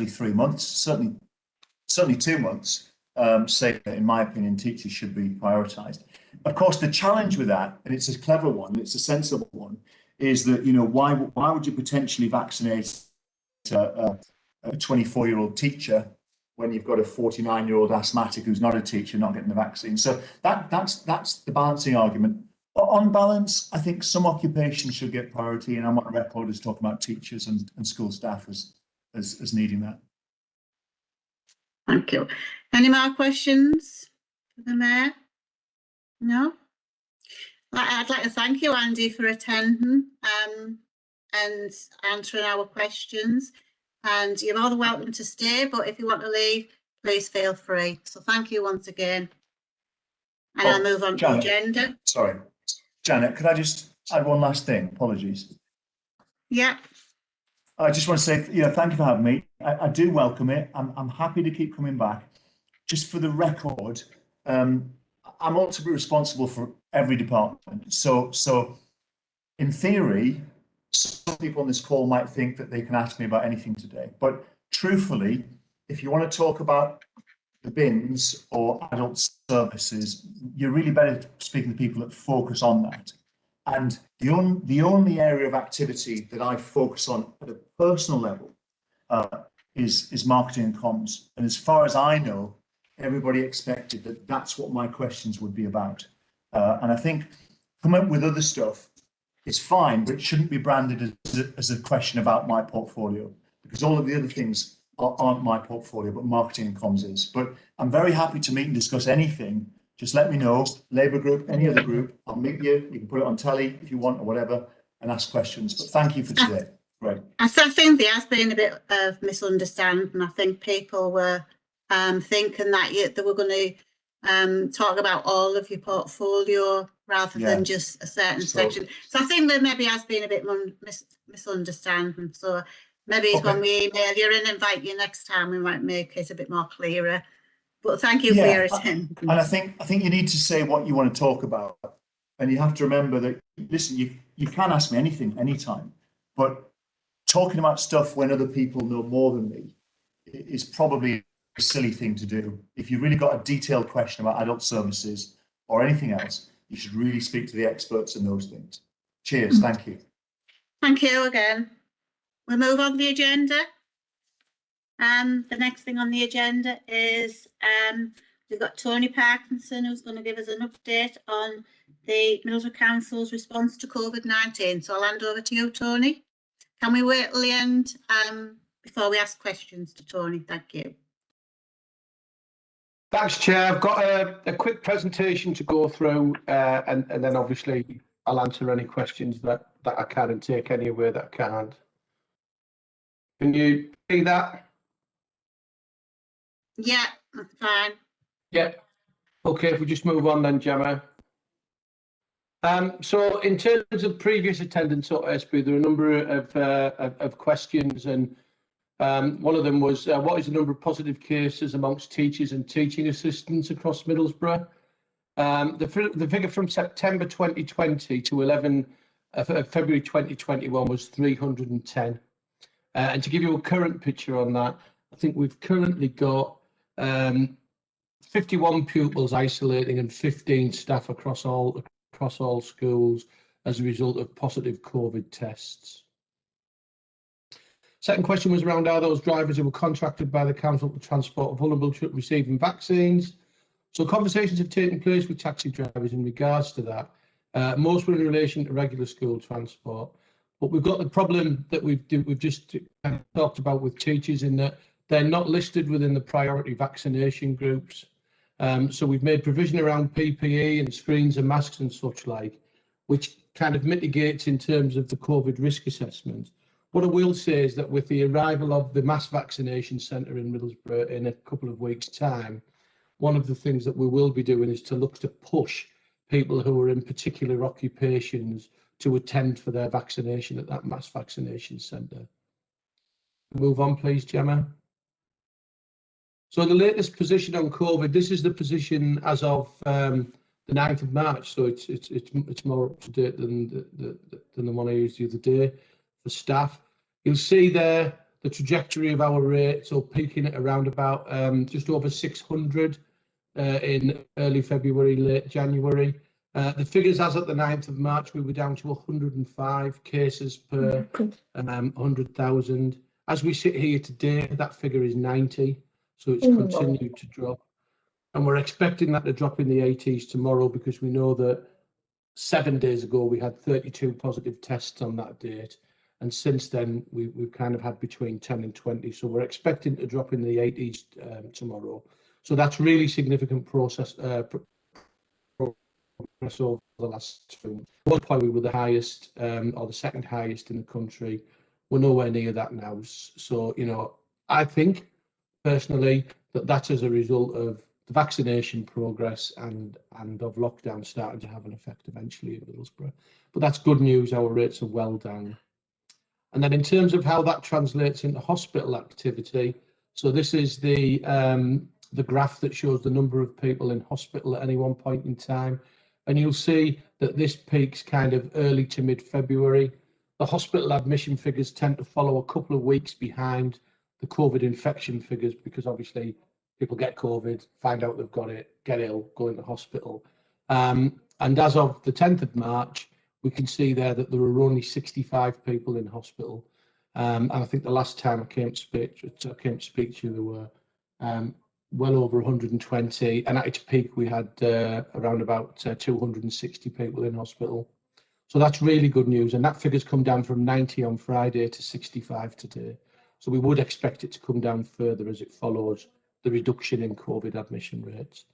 3 months, certainly 2 months, saying that in my opinion teachers should be prioritised. Of course, the challenge with that, and it's a clever one, it's a sensible one, is that why would you potentially vaccinate a 24-year-old teacher when you've got a 49-year-old asthmatic who's not a teacher not getting the vaccine? So that's the balancing argument. On balance, I think some occupations should get priority, and I'm on record as talking about teachers and school staff as needing that. Thank you. Any more questions for the Mayor? No? I'd like to thank you, Andy, for attending and answering our questions. And you're more than welcome to stay, but if you want to leave, please feel free. So thank you once again. And I'll move on to the agenda. Sorry, Janet, could I just add one last thing? Apologies. Yeah. I just want to say, thank you for having me. I do welcome it. I'm happy to keep coming back. Just for the record, I'm ultimately responsible for every department. So in theory, some people on this call might think that they can ask me about anything today. But truthfully, if you want to talk about the bins or adult services, you're really better speaking to people that focus on that. And the only area of activity that I focus on at a personal level is marketing and comms. And as far as I know, everybody expected that that's what my questions would be about. And I think come up with other stuff is fine, but it shouldn't be branded as a question about my portfolio, because all of the other things aren't my portfolio, but marketing and comms is. But I'm very happy to meet and discuss anything. Just let me know, Labour group, any other group, I'll meet you. You can put it on telly if you want or whatever and ask questions. But thank you for today. Great. I think there has been a bit of misunderstanding. I think people were thinking that they were going to talk about all of your portfolio rather than just a certain section. So I think there maybe has been a bit more misunderstanding. So maybe when we email you and invite you next time, we might make it a bit more clearer. But thank you for your attendance. And I think you need to say what you want to talk about, and you have to remember that. Listen, you can ask me anything, anytime, but talking about stuff when other people know more than me is probably a silly thing to do. If you've really got a detailed question about adult services or anything else, you should really speak to the experts in those things. Cheers. Thank you. Thank you again. We'll move on to the agenda. The next thing on the agenda is we've got Tony Parkinson, who's going to give us an update on the Middlesbrough Council's response to COVID-19. So I'll hand over to you, Tony. Can we wait till the end before we ask questions to Tony? Thank you. Thanks, Chair. I've got a quick presentation to go through and then obviously I'll answer any questions that I can and take any away that I can't. Can you see that? Yeah, that's fine. Yeah. Okay, if we just move on then, Gemma. So in terms of previous attendance at SB, there are a number of questions, and one of them was, what is the number of positive cases amongst teachers and teaching assistants across Middlesbrough? The figure from September 2020 to February 2021 was 310. And to give you a current picture on that, I think we've currently got 51 pupils isolating and 15 staff across all schools as a result of positive COVID tests. Second question was around, are those drivers who were contracted by the council to transport vulnerable children receiving vaccines? So conversations have taken place with taxi drivers in regards to that. Most were in relation to regular school transport, but we've got the problem that we've just talked about with teachers, in that they're not listed within the priority vaccination groups. So we've made provision around PPE and screens and masks and such like, which kind of mitigates in terms of the COVID risk assessment. What I will say is that with the arrival of the mass vaccination centre in Middlesbrough in a couple of weeks' time, one of the things that we will be doing is to look to push people who are in particular occupations to attend for their vaccination at that mass vaccination centre. Move on, please, Gemma. So the latest position on COVID, this is the position as of the 9th of March, so it's more up to date than the one I used the other day for staff. You'll see there the trajectory of our rate, so peaking at around about just over 600 in early February, late January. The figures as at the 9th of March, we were down to 105 cases per 100,000. As we sit here today, that figure is 90. So it's continued to drop, and we're expecting that to drop in the 80s tomorrow, because we know that 7 days ago we had 32 positive tests on that date, and since then we've kind of had between 10 and 20. So we're expecting to drop in the 80s tomorrow. So that's really significant progress over the last 2 months. At one point we were the highest or the second highest in the country. We're nowhere near that now. So, you know, I think personally that's as a result of the vaccination progress and of lockdown starting to have an effect eventually in Middlesbrough. But that's good news, our rates are well down. And then in terms of how that translates into hospital activity, so this is the graph that shows the number of people in hospital at any one point in time, and you'll see that this peaks kind of early to mid-February. The hospital admission figures tend to follow a couple of weeks behind the COVID infection figures, because obviously people get COVID, find out they've got it, get ill, go into hospital. And as of the 10th of March, we can see there that there were only 65 people in hospital. And I think the last time I came to speak to you, there were well over 120. And at its peak, we had around about 260 people in hospital. So that's really good news. And that figure's come down from 90 on Friday to 65 today. So we would expect it to come down further as it follows the reduction in COVID admission rates.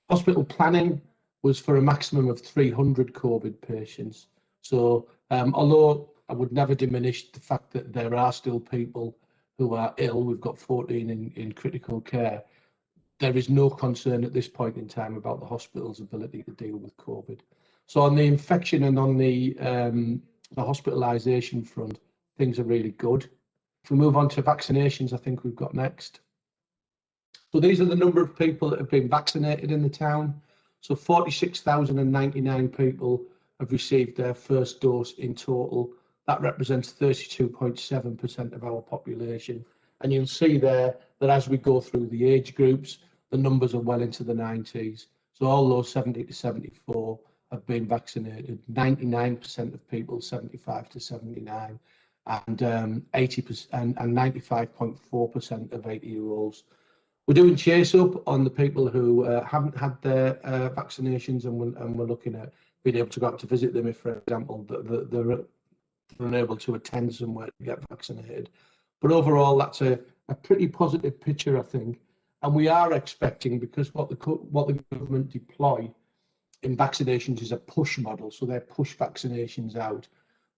Hospital planning was for a maximum of 300 COVID patients. So although I would never diminish the fact that there are still people who are ill, we've got 14 in critical care, there is no concern at this point in time about the hospital's ability to deal with COVID. So on the infection and on the hospitalisation front, things are really good. If we move on to vaccinations, I think we've got next. So these are the number of people that have been vaccinated in the town. So 46,099 people have received their first dose in total. That represents 32.7% of our population. And you'll see there that as we go through the age groups, the numbers are well into the 90s. So all those 70 to 74 have been vaccinated. 99% of people 75 to 79. And 80% and 95.4% of 80-year-olds. We're doing chase up on the people who haven't had their vaccinations, and we're looking at being able to go out to visit them if, for example, they're unable to attend somewhere to get vaccinated. But overall, that's a pretty positive picture, I think. And we are expecting, because what the government deploy in vaccinations is a push model, so they push vaccinations out,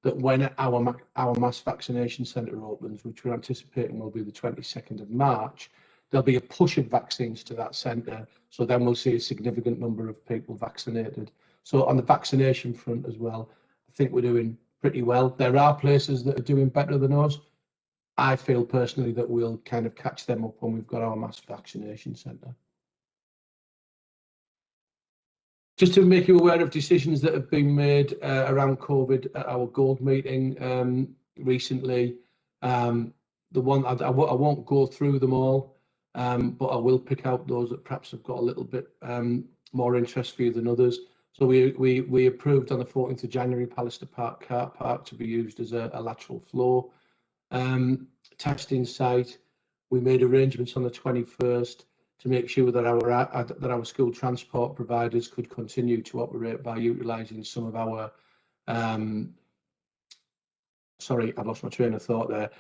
that when our mass vaccination centre opens, which we're anticipating will be the 22nd of March, there'll be a push of vaccines to that centre. So then we'll see a significant number of people vaccinated. So on the vaccination front as well, I think we're doing pretty well. There are places that are doing better than us. I feel personally that we'll kind of catch them up when we've got our mass vaccination centre. Just to make you aware of decisions that have been made around COVID at our Gold meeting recently. The one I won't go through them all, but I will pick out those that perhaps have got a little bit more interest for you than others. So we approved on the 14th of January Pallister Park car park to be used as a lateral flow testing site. We made arrangements on the 21st to make sure that our school transport providers could continue to operate by utilising some of our sorry, I've lost my train of thought there.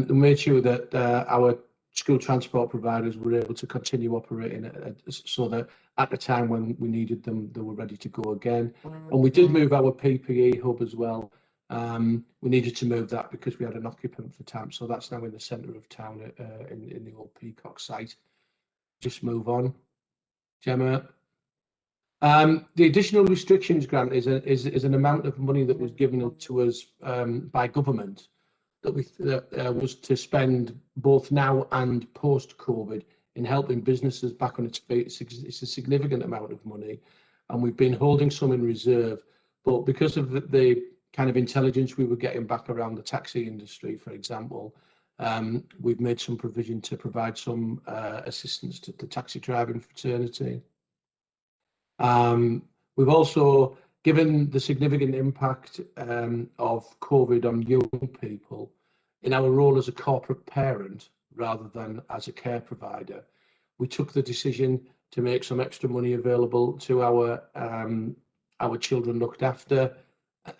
We made sure that our school transport providers were able to continue operating so that at the time when we needed them, they were ready to go again. And we did move our PPE hub as well. We needed to move that because we had an occupant for TAMP, so that's now in the centre of town in the old Peacock site. Just move on, Gemma. The additional restrictions grant is an amount of money that was given to us by government that was to spend both now and post-COVID in helping businesses back on its feet. It's a significant amount of money, and we've been holding some in reserve. But because of the kind of intelligence we were getting back around the taxi industry, for example, we've made some provision to provide some assistance to the taxi driving fraternity. We've also, given the significant impact of COVID on young people, in our role as a corporate parent rather than as a care provider, we took the decision to make some extra money available to our children looked after,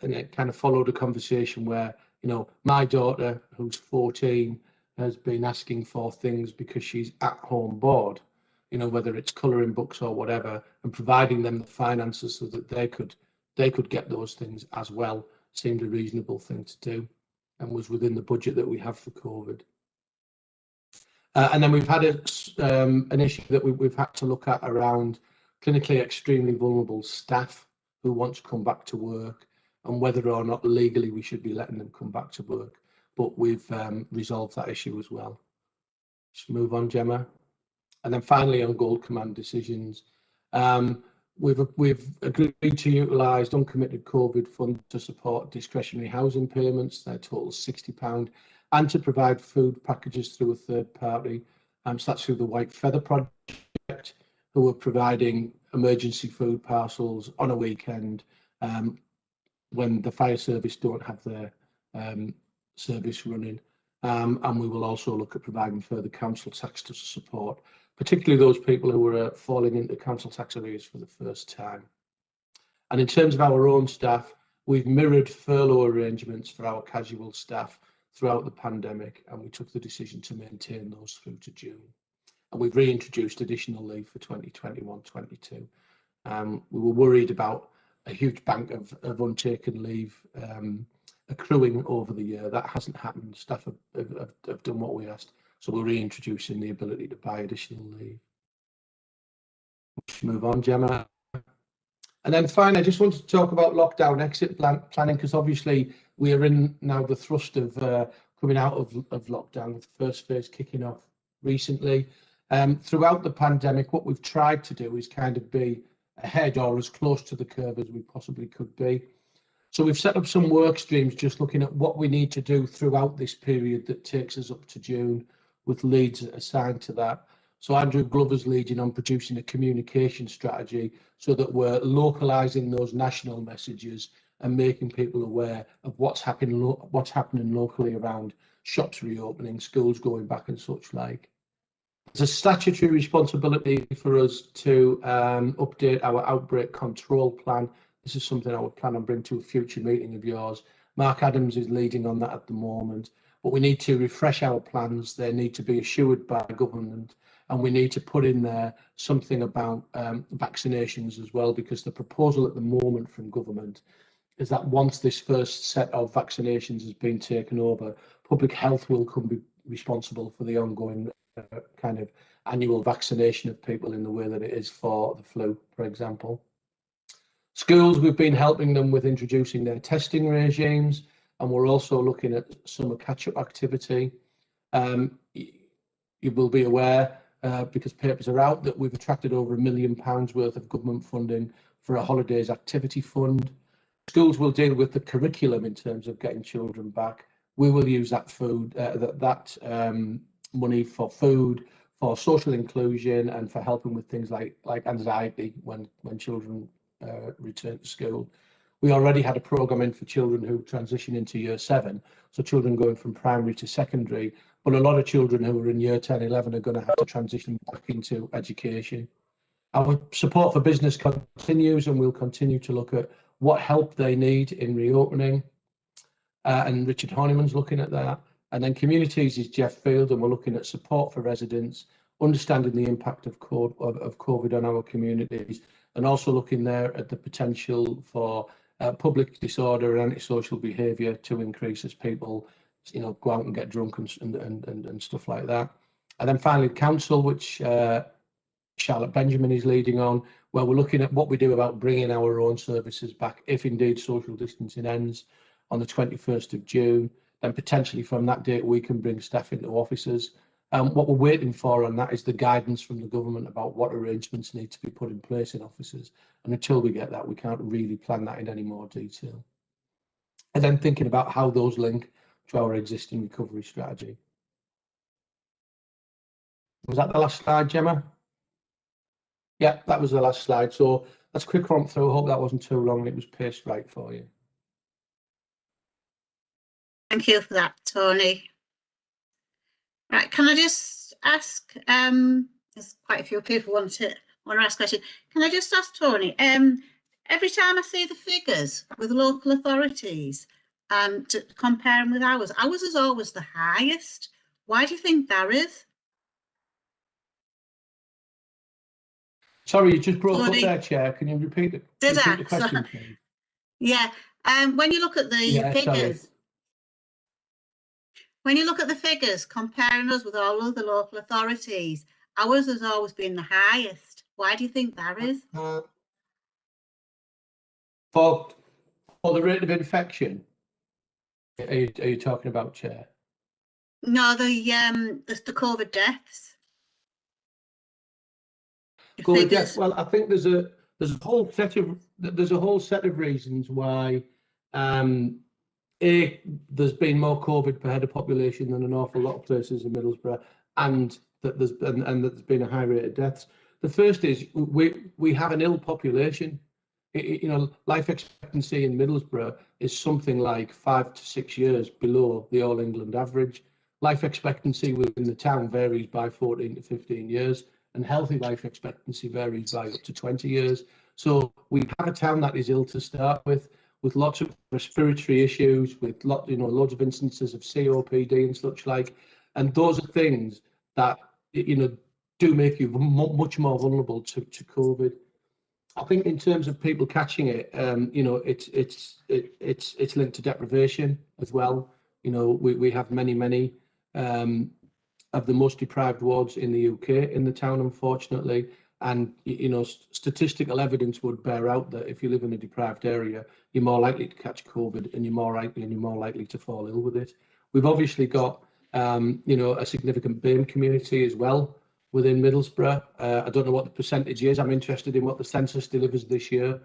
and it kind of followed a conversation where, you know, my daughter, who's 14, has been asking for things because she's at home bored, you know, whether it's colouring books or whatever, and providing them the finances so that they could get those things as well seemed a reasonable thing to do, and was within the budget that we have for COVID. And then we've had an issue that we've had to look at around clinically extremely vulnerable staff who want to come back to work, and whether or not legally we should be letting them come back to work. But we've resolved that issue as well. Just move on, Gemma. And then finally, on Gold Command decisions, we've agreed to utilise uncommitted COVID funds to support discretionary housing payments. They total £60, and to provide food packages through a third party. So that's through the White Feather Project, who are providing emergency food parcels on a weekend when the fire service don't have their service running. And we will also look at providing further council tax to support, particularly those people who are falling into council tax arrears for the first time. And in terms of our own staff, we've mirrored furlough arrangements for our casual staff throughout the pandemic, and we took the decision to maintain those through to June. And we've reintroduced additional leave for 2021-22. We were worried about a huge bank of untaken leave accruing over the year. That hasn't happened. Staff have done what we asked, so we're reintroducing the ability to buy additional leave. Let's move on, Gemma. And then finally, I just wanted to talk about lockdown exit planning, because obviously we are in now the thrust of coming out of lockdown, with the first phase kicking off recently. Throughout the pandemic, what we've tried to do is kind of be ahead or as close to the curve as we possibly could be. So we've set up some work streams just looking at what we need to do throughout this period that takes us up to June, with leads assigned to that. So Andrew Glover's leading on producing a communication strategy so that we're localising those national messages and making people aware of what's happening locally around shops reopening, schools going back and such like. There's a statutory responsibility for us to update our outbreak control plan. This is something I would plan on bringing to a future meeting of yours. Mark Adams is leading on that at the moment, but we need to refresh our plans. They need to be assured by government, and we need to put in there something about vaccinations as well, because the proposal at the moment from government is that once this first set of vaccinations has been taken over, public health will be responsible for the ongoing kind of annual vaccination of people in the way that it is for the flu, for example. Schools, we've been helping them with introducing their testing regimes, and we're also looking at summer catch-up activity. You will be aware, because papers are out, that we've attracted over £1 million worth of government funding for a holidays activity fund. Schools will deal with the curriculum in terms of getting children back. We will use that money for food, for social inclusion, and for helping with things like anxiety when children return to school. We already had a programme in for children who transition into year 7, so children going from primary to secondary, but a lot of children who are in year 10, 11 are going to have to transition back into education. Our support for business continues, and we'll continue to look at what help they need in reopening. And Richard Honeyman's looking at that. And then communities is Jeff Field, and we're looking at support for residents, understanding the impact of COVID on our communities, and also looking there at the potential for public disorder and antisocial behaviour to increase as people, go out and get drunk and stuff like that. And then finally, council, which Charlotte Benjamin is leading on, where we're looking at what we do about bringing our own services back, if indeed social distancing ends on the 21st of June. Then potentially from that date we can bring staff into offices. What we're waiting for on that is the guidance from the government about what arrangements need to be put in place in offices. And until we get that, we can't really plan that in any more detail. And then thinking about how those link to our existing recovery strategy. Was that the last slide, Gemma? Yeah, that was the last slide. So that's a quick run through. I hope that wasn't too long and it was paced right for you. Thank you for that, Tony. Right, can I just ask, there's quite a few people want to ask questions. Can I just ask Tony, every time I see the figures with local authorities and to compare them with ours is always the highest. Why do you think that is? Sorry, you just broke up there, Chair. Can you repeat it? Did the question, please? Yeah, when you look at the figures, sorry. When you look at the figures, comparing us with all other local authorities, ours has always been the highest. Why do you think that is? For the rate of infection, are you talking about, Chair? No, the COVID deaths. COVID deaths. Well, I think there's a whole set of reasons why. There's been more COVID per head of population than an awful lot of places in Middlesbrough, and that there's been a high rate of deaths. The first is we have an ill population. Life expectancy in Middlesbrough is something like 5 to 6 years below the All England average. Life expectancy within the town varies by 14 to 15 years, and healthy life expectancy varies by up to 20 years. So we have a town that is ill to start with lots of respiratory issues, with loads of instances of COPD and such like, and those are things that do make you much more vulnerable to COVID. I think in terms of people catching it, it's linked to deprivation as well. We have many of the most deprived wards in the UK in the town, unfortunately. And statistical evidence would bear out that if you live in a deprived area, you're more likely to catch COVID, and you're more likely to fall ill with it. We've obviously got a significant BAME community as well within Middlesbrough. I don't know what the percentage is. I'm interested in what the census delivers this year.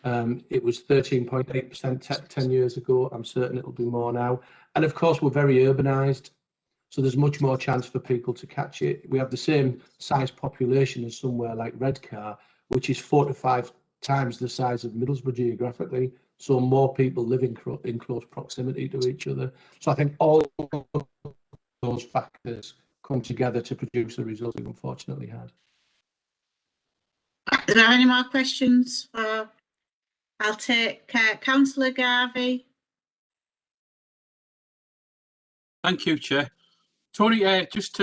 It was 13.8% 10 years ago. I'm certain it'll be more now. And of course, we're very urbanised. So there's much more chance for people to catch it. We have the same size population as somewhere like Redcar, which is 4 to 5 times the size of Middlesbrough geographically. So more people live in close proximity to each other. So I think all those factors come together to produce the result we've unfortunately had. Are there any more questions? I'll take Councillor Garvey. Thank you, Chair. Tony, just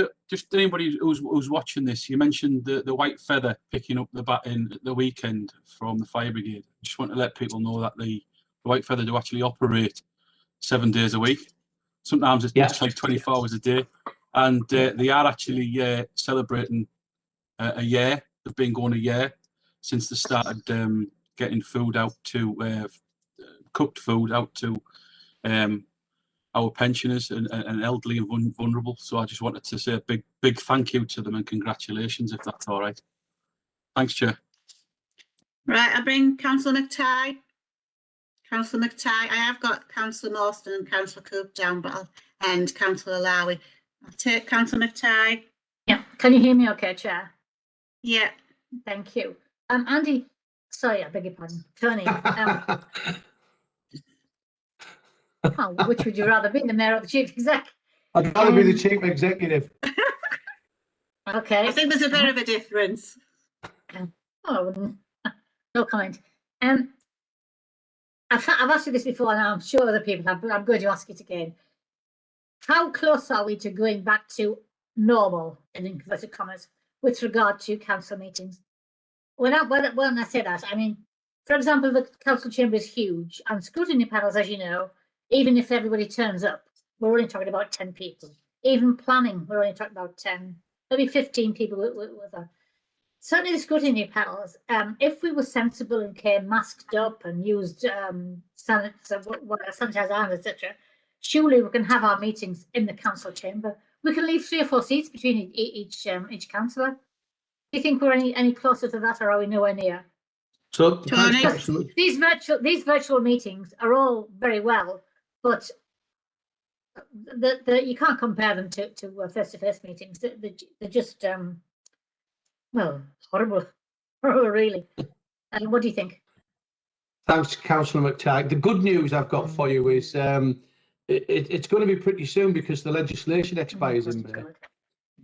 anybody who's watching this, you mentioned the white feather picking up the baton at the weekend from the fire brigade. I just want to let people know that the white feather do actually operate 7 days a week. Sometimes it's like 24 hours a day. and they are actually celebrating a year. They've been going a year since they started getting food out to cooked food out to our pensioners and elderly and vulnerable. So I just wanted to say a big thank you to them and congratulations, if that's all right. Thanks, Chair. Right, I bring Councillor McTighe. Councillor McTighe, I have got Councillor Mawston and Councillor Coop down, but I'll end Councillor Lowy. I'll take Councillor McTighe. Yeah, can you hear me okay, Chair? Yeah. Thank you. Andy, sorry, I beg your pardon. Tony, which would you rather be, the Mayor or the Chief Exec? I'd rather be the Chief Executive. Okay. I think there's a bit of a difference. Oh, no comment. I've asked you this before, and I'm sure other people have, but I'm going to ask it again. How close are we to going back to normal, in inverted commas, with regard to council meetings? When I say that, I mean, for example, the council chamber is huge, and scrutiny panels, as you know, even if everybody turns up, we're only talking about 10 people. Even planning, we're only talking about 10, maybe 15 people with that. Certainly the scrutiny panels, if we were sensible and came masked up and used sanitizer hands, etc., surely we can have our meetings in the council chamber. We can leave 3 or 4 seats between each councillor. Do you think we're any closer to that, or are we nowhere near? So these virtual meetings are all very well, but you can't compare them to face-to-face meetings. They're just well, horrible, really. What do you think? Thanks, Councillor McTighe. The good news I've got for you is it's going to be pretty soon because the legislation expires in May.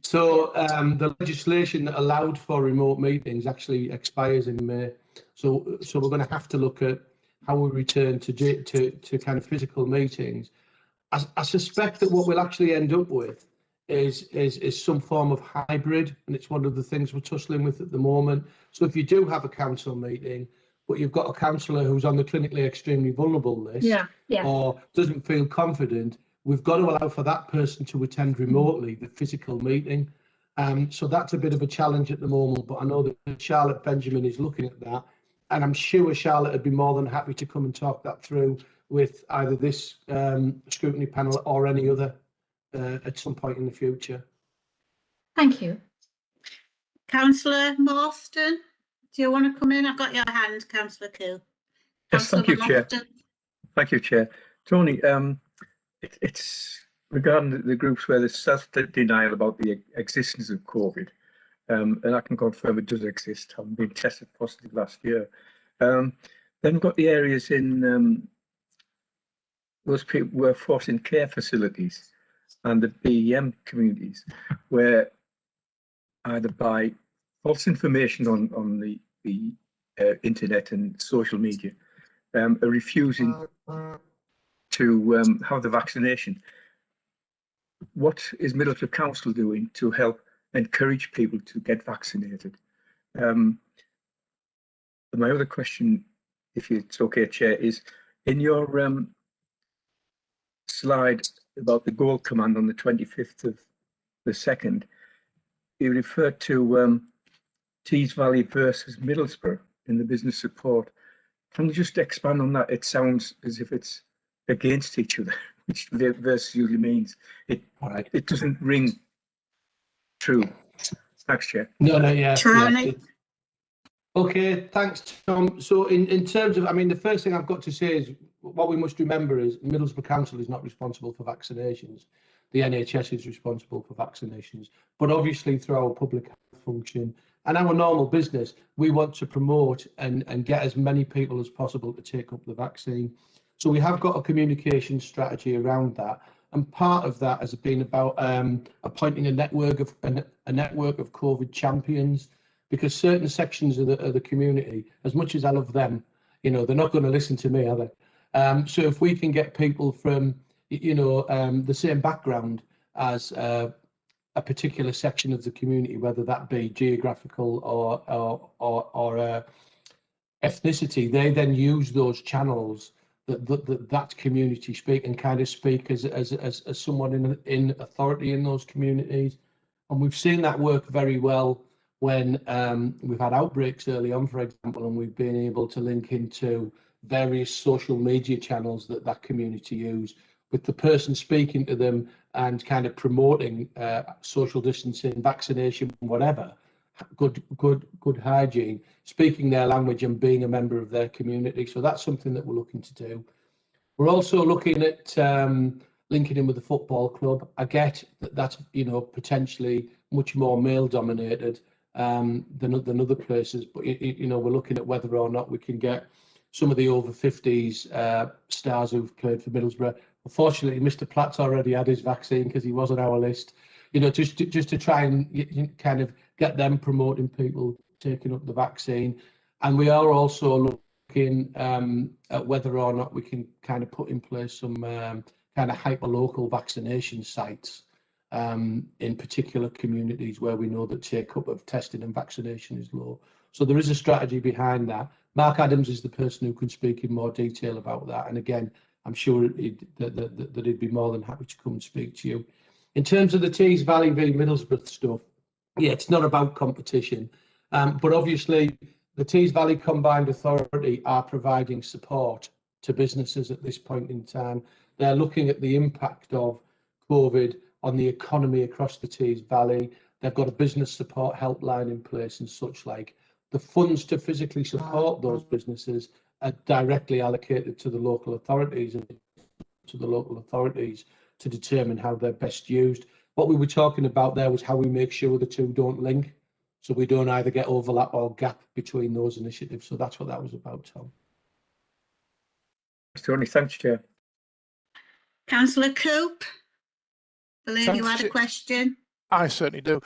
So the legislation that allowed for remote meetings actually expires in May. So we're going to have to look at how we return to kind of physical meetings. I suspect that what we'll actually end up with is some form of hybrid, and it's one of the things we're tussling with at the moment. So if you do have a council meeting, but you've got a councillor who's on the clinically extremely vulnerable list, or doesn't feel confident, we've got to allow for that person to attend remotely the physical meeting. So that's a bit of a challenge at the moment, but I know that Charlotte Benjamin is looking at that, and I'm sure Charlotte would be more than happy to come and talk that through with either this scrutiny panel or any other at some point in the future. Thank you. Councillor Mawston, do you want to come in? I've got your hand, Councillor Cool. Yes, thank you, Chair. Thank you, Chair. Tony, it's regarding the groups where there's self-denial about the existence of COVID, and I can confirm it does exist, having been tested positive last year. Then we've got the areas in those people who are forced in care facilities and the BEM communities, where either by false information on the internet and social media, are refusing to have the vaccination. What is Middlesbrough Council doing to help encourage people to get vaccinated? My other question, if it's okay, Chair, is in your slide about the goal command on the 25th of the 2nd, you referred to Tees Valley versus Middlesbrough in the business support. Can you just expand on that? It sounds as if it's against each other, which versus usually means it doesn't ring true. Thanks, Chair. Okay, thanks, Tom. So in terms of, I mean, the first thing I've got to say is what we must remember is Middlesbrough Council is not responsible for vaccinations. The NHS is responsible for vaccinations. But obviously through our public health function and our normal business, we want to promote and get as many people as possible to take up the vaccine. So we have got a communication strategy around that. And part of that has been about appointing a network of COVID champions, because certain sections of the community, as much as I love them, you know, they're not going to listen to me, are they? So if we can get people from, you know, the same background as a particular section of the community, whether that be geographical or ethnicity, they then use those channels that community speak and kind of speak as someone in authority in those communities. And we've seen that work very well when we've had outbreaks early on, for example, and we've been able to link into various social media channels that community use, with the person speaking to them and kind of promoting social distancing, vaccination, whatever, good hygiene, speaking their language and being a member of their community. So that's something that we're looking to do. We're also looking at linking in with the football club. I get that that's, you know, potentially much more male dominated than other places, but you know, we're looking at whether or not we can get some of the over 50s stars who've played for Middlesbrough. Unfortunately, Mr. Platt's already had his vaccine because he was on our list. You know, just to try and kind of get them promoting people taking up the vaccine. And we are also looking at whether or not we can kind of put in place some kind of hyper-local vaccination sites in particular communities where we know that take-up of testing and vaccination is low. So there is a strategy behind that. Mark Adams is the person who can speak in more detail about that. And again, I'm sure that he'd be more than happy to come and speak to you. In terms of the Tees Valley v Middlesbrough stuff, yeah, it's not about competition. But obviously, the Tees Valley Combined Authority are providing support to businesses at this point in time. They're looking at the impact of COVID on the economy across the Tees Valley. They've got a business support helpline in place and such like. The funds to physically support those businesses are directly allocated to the local authorities to determine how they're best used. What we were talking about there was how we make sure the two don't link, so we don't either get overlap or gap between those initiatives. So that's what that was about, Tom. Tony, thanks, Chair. Councillor Coop, I believe you Thanks, had a question. I certainly do.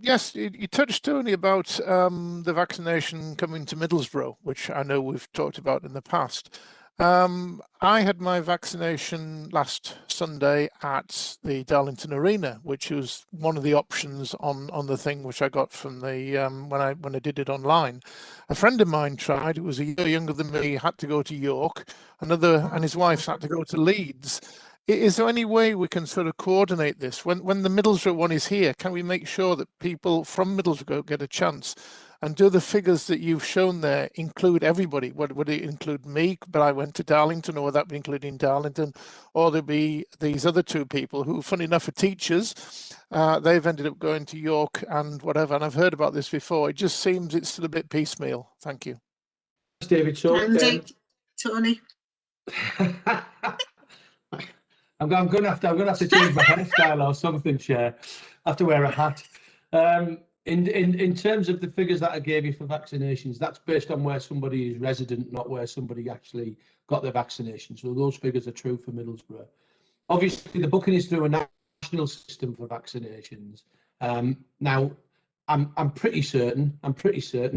Yes, you touched, Tony, about the vaccination coming to Middlesbrough, which I know we've talked about in the past. I had my vaccination last Sunday at the Darlington Arena, which was one of the options on the thing which I got from the when I did it online. A friend of mine tried, who was a year younger than me, had to go to York. And his wife had to go to Leeds. Is there any way we can sort of coordinate this? When the Middlesbrough one is here, can we make sure that people from Middlesbrough get a chance? And do the figures that you've shown there include everybody? Would it include me, but I went to Darlington, or would that be including Darlington? Or there'd be these other two people who, funny enough, are teachers. They've ended up going to York and whatever. And I've heard about this before. It just seems it's still a bit piecemeal. Thank you. Thanks, David. So, Andy, Tony. I'm going to have to change my hairstyle or something, Chair. I have to wear a hat. In terms of the figures that I gave you for vaccinations, that's based on where somebody is resident, not where somebody actually got their vaccination. So those figures are true for Middlesbrough. Obviously, the booking is through a national system for vaccinations. Now, I'm pretty certain. I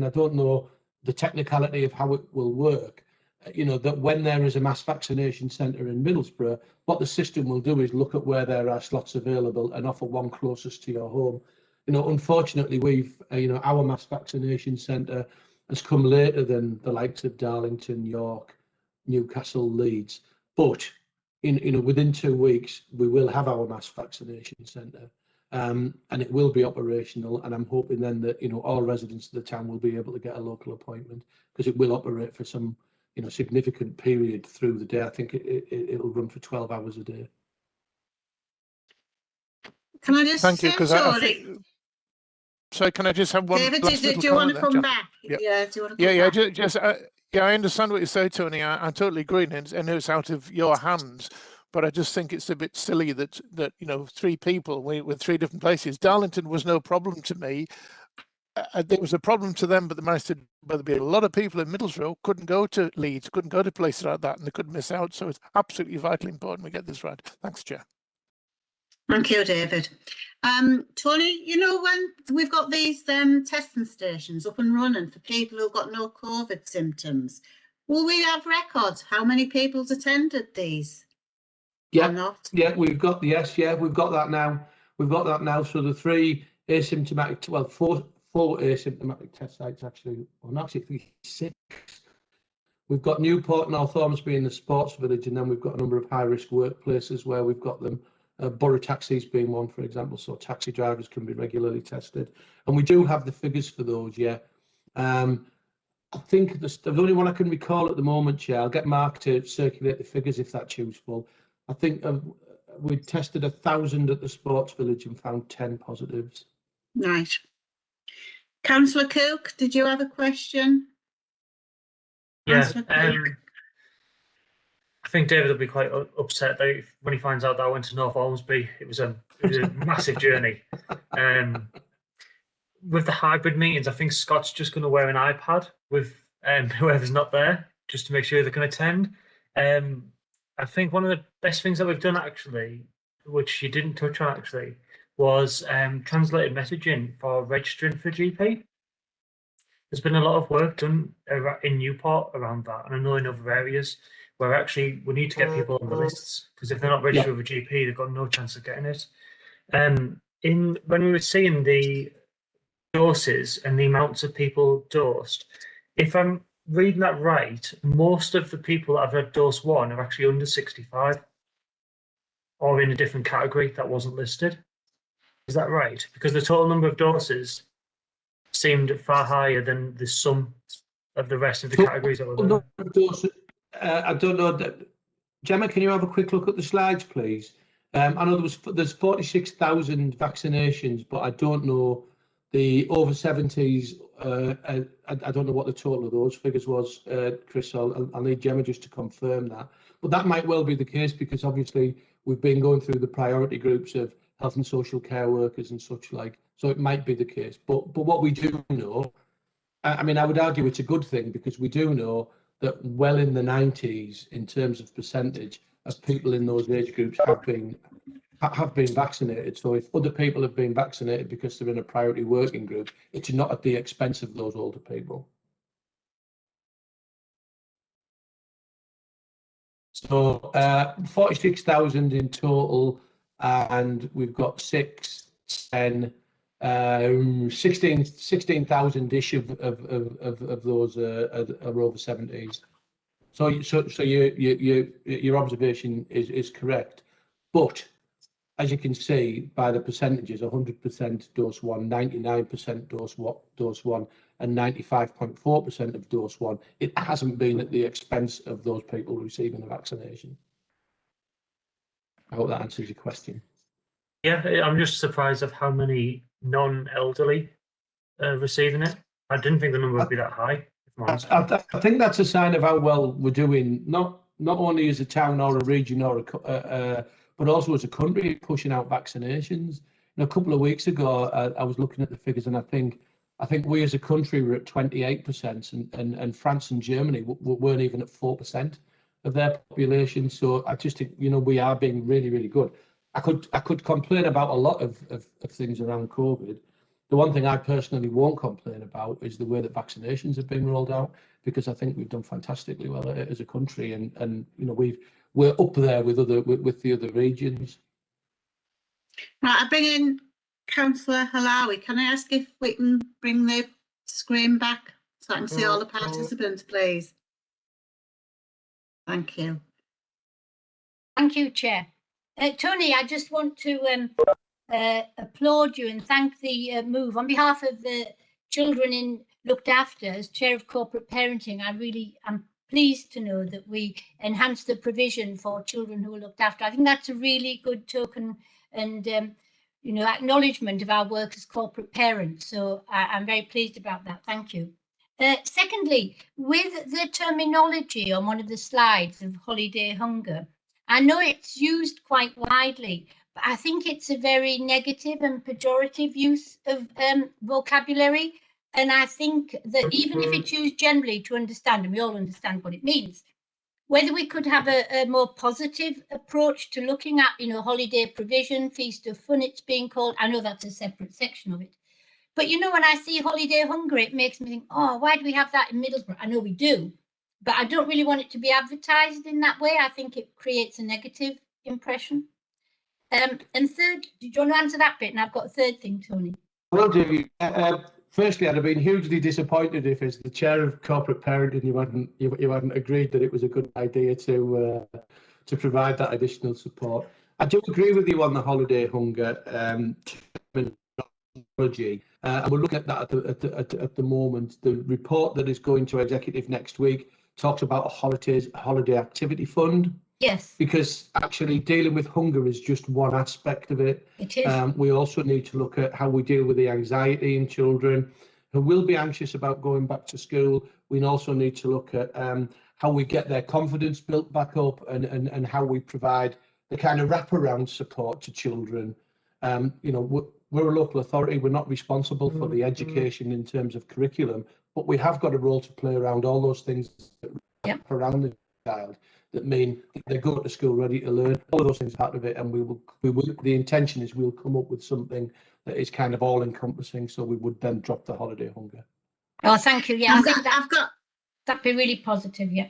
don't know the technicality of how it will work. You know, that when there is a mass vaccination centre in Middlesbrough, what the system will do is look at where there are slots available and offer one closest to your home. You know, unfortunately, we've, you know, our mass vaccination centre has come later than the likes of Darlington, York, Newcastle, Leeds. But, you know, within 2 weeks, we will have our mass vaccination centre. And it will be operational, and I'm hoping then that, you know, all residents of the town will be able to get a local appointment, because it will operate for some, you know, significant period through the day. I think it'll run for 12 hours a day. Can I just Thank you, say, because I think. So can I just have one David, last little do you want to comment come there, back? Yep. Yeah, do you want to come back? Just I understand what you say, Tony. I totally agree, and it's out of your hands. But I just think it's a bit silly that you know, 3 people with 3 different places. Darlington was no problem to me. There was a problem to them, but they managed to. But there'd be a lot of people in Middlesbrough couldn't go to Leeds, couldn't go to places like that, and they could miss out. So it's absolutely vitally important we get this right. Thanks, Chair. Thank you, David. Tony, you know, when we've got these testing stations up and running for people who've got no COVID symptoms, will we have records how many people's attended these? Yeah, or not? Yeah, we've got we've got that now. We've got that now. So the 3 asymptomatic, well, four asymptomatic test sites actually, or actually 6. We've got Newport and North Ormsby in the sports village, and then we've got a number of high-risk workplaces where we've got them. Borough taxis being one, for example, so taxi drivers can be regularly tested. And we do have the figures for those, yeah. I think the only one I can recall at the moment, Chair, I'll get Mark to circulate the figures if that's useful. I think we tested 1,000 at the sports village and found 10 positives. Right. Councillor Cook, did you have a question? Yeah, I think David will be quite upset that when he finds out that I went to North Ormsby. It was a massive journey. With the hybrid meetings, I think Scott's just going to wear an iPad with whoever's not there, just to make sure they can attend. I think one of the best things that we've done, actually, which you didn't touch on, actually, was translated messaging for registering for GP. There's been a lot of work done in Newport around that, and I know in other areas where actually we need to get people on the lists, because if they're not registered with a GP, they've got no chance of getting it. When we were seeing the doses and the amounts of people dosed, if I'm reading that right, most of the people that have had dose 1 are actually under 65 or in a different category that wasn't listed. Is that right? Because the total number of doses seemed far higher than the sum of the rest of the categories that were there. I don't know. Gemma, can you have a quick look at the slides, please? I know there's 46,000 vaccinations, but I don't know the over 70s. I don't know what the total of those figures was, Chris. I'll need Gemma just to confirm that. But that might well be the case, because obviously we've been going through the priority groups of health and social care workers and such like. So it might be the case. But what we do know, I mean, I would argue it's a good thing, because we do know that well in the 90s in terms of percentage of people in those age groups have been vaccinated. So if other people have been vaccinated because they're in a priority working group, it's not at the expense of those older people. So 46,000 in total, and we've got 16,000-ish of those are over 70s. So your observation is correct, but as you can see by the percentages, 100% dose 1, 99% dose 1, and 95.4% of dose 1, it hasn't been at the expense of those people receiving the vaccination. I hope that answers your question. Yeah, I'm just surprised of how many non-elderly receiving it. I didn't think the number would be that high. I think that's a sign of how well we're doing, not only as a town or a region or but also as a country, pushing out vaccinations. A couple of weeks ago, I was looking at the figures, and I think we as a country were at 28%, and France and Germany weren't even at 4% of their population. So I just think, we are being really, really good. I could complain about a lot of things around COVID. The one thing I personally won't complain about is the way that vaccinations have been rolled out, because I think we've done fantastically well as a country, and we're up there with the other regions. Right, I bring in Councillor Halawi. Can I ask if we can bring the screen back so I can see all the participants, please? Thank you. Thank you, Chair. Tony, I just want to applaud you and thank the move on behalf of the children in looked after. As Chair of Corporate Parenting, I really am pleased to know that we enhance the provision for children who are looked after. I think that's a really good token and acknowledgement of our work as corporate parents. So I'm very pleased about that. Thank you. Secondly, with the terminology on one of the slides of holiday hunger, I know it's used quite widely, but I think it's a very negative and pejorative use of vocabulary. And I think that even if it's used generally to understand, and we all understand what it means, whether we could have a more positive approach to looking at, holiday provision, feast of fun, it's being called. I know that's a separate section of it. But, when I see holiday hunger, it makes me think, oh, why do we have that in Middlesbrough? I know we do, but I don't really want it to be advertised in that way. I think it creates a negative impression. And third, do you want to answer that bit? And I've got a third thing, Tony. Well, do. firstly, I'd have been hugely disappointed if, as the chair of corporate parenting, you hadn't agreed that it was a good idea to provide that additional support. I do agree with you on the holiday hunger terminology, and we're looking at that at the moment. The report that is going to executive next week talks about a holiday activity fund. Yes. Because actually dealing with hunger is just one aspect of it. It is. We also need to look at how we deal with the anxiety in children who will be anxious about going back to school. We also need to look at how we get their confidence built back up, and how we provide the kind of wraparound support to children. You know, we're a local authority. We're not responsible for the education in terms of curriculum, but we have got a role to play around all those things that around the child, that mean they go to school ready to learn. All of those things part of it, and we will. The intention is we'll come up with something that is kind of all encompassing. So we would then drop the holiday hunger. Oh, thank you. Yeah, that'd be really positive. Yeah.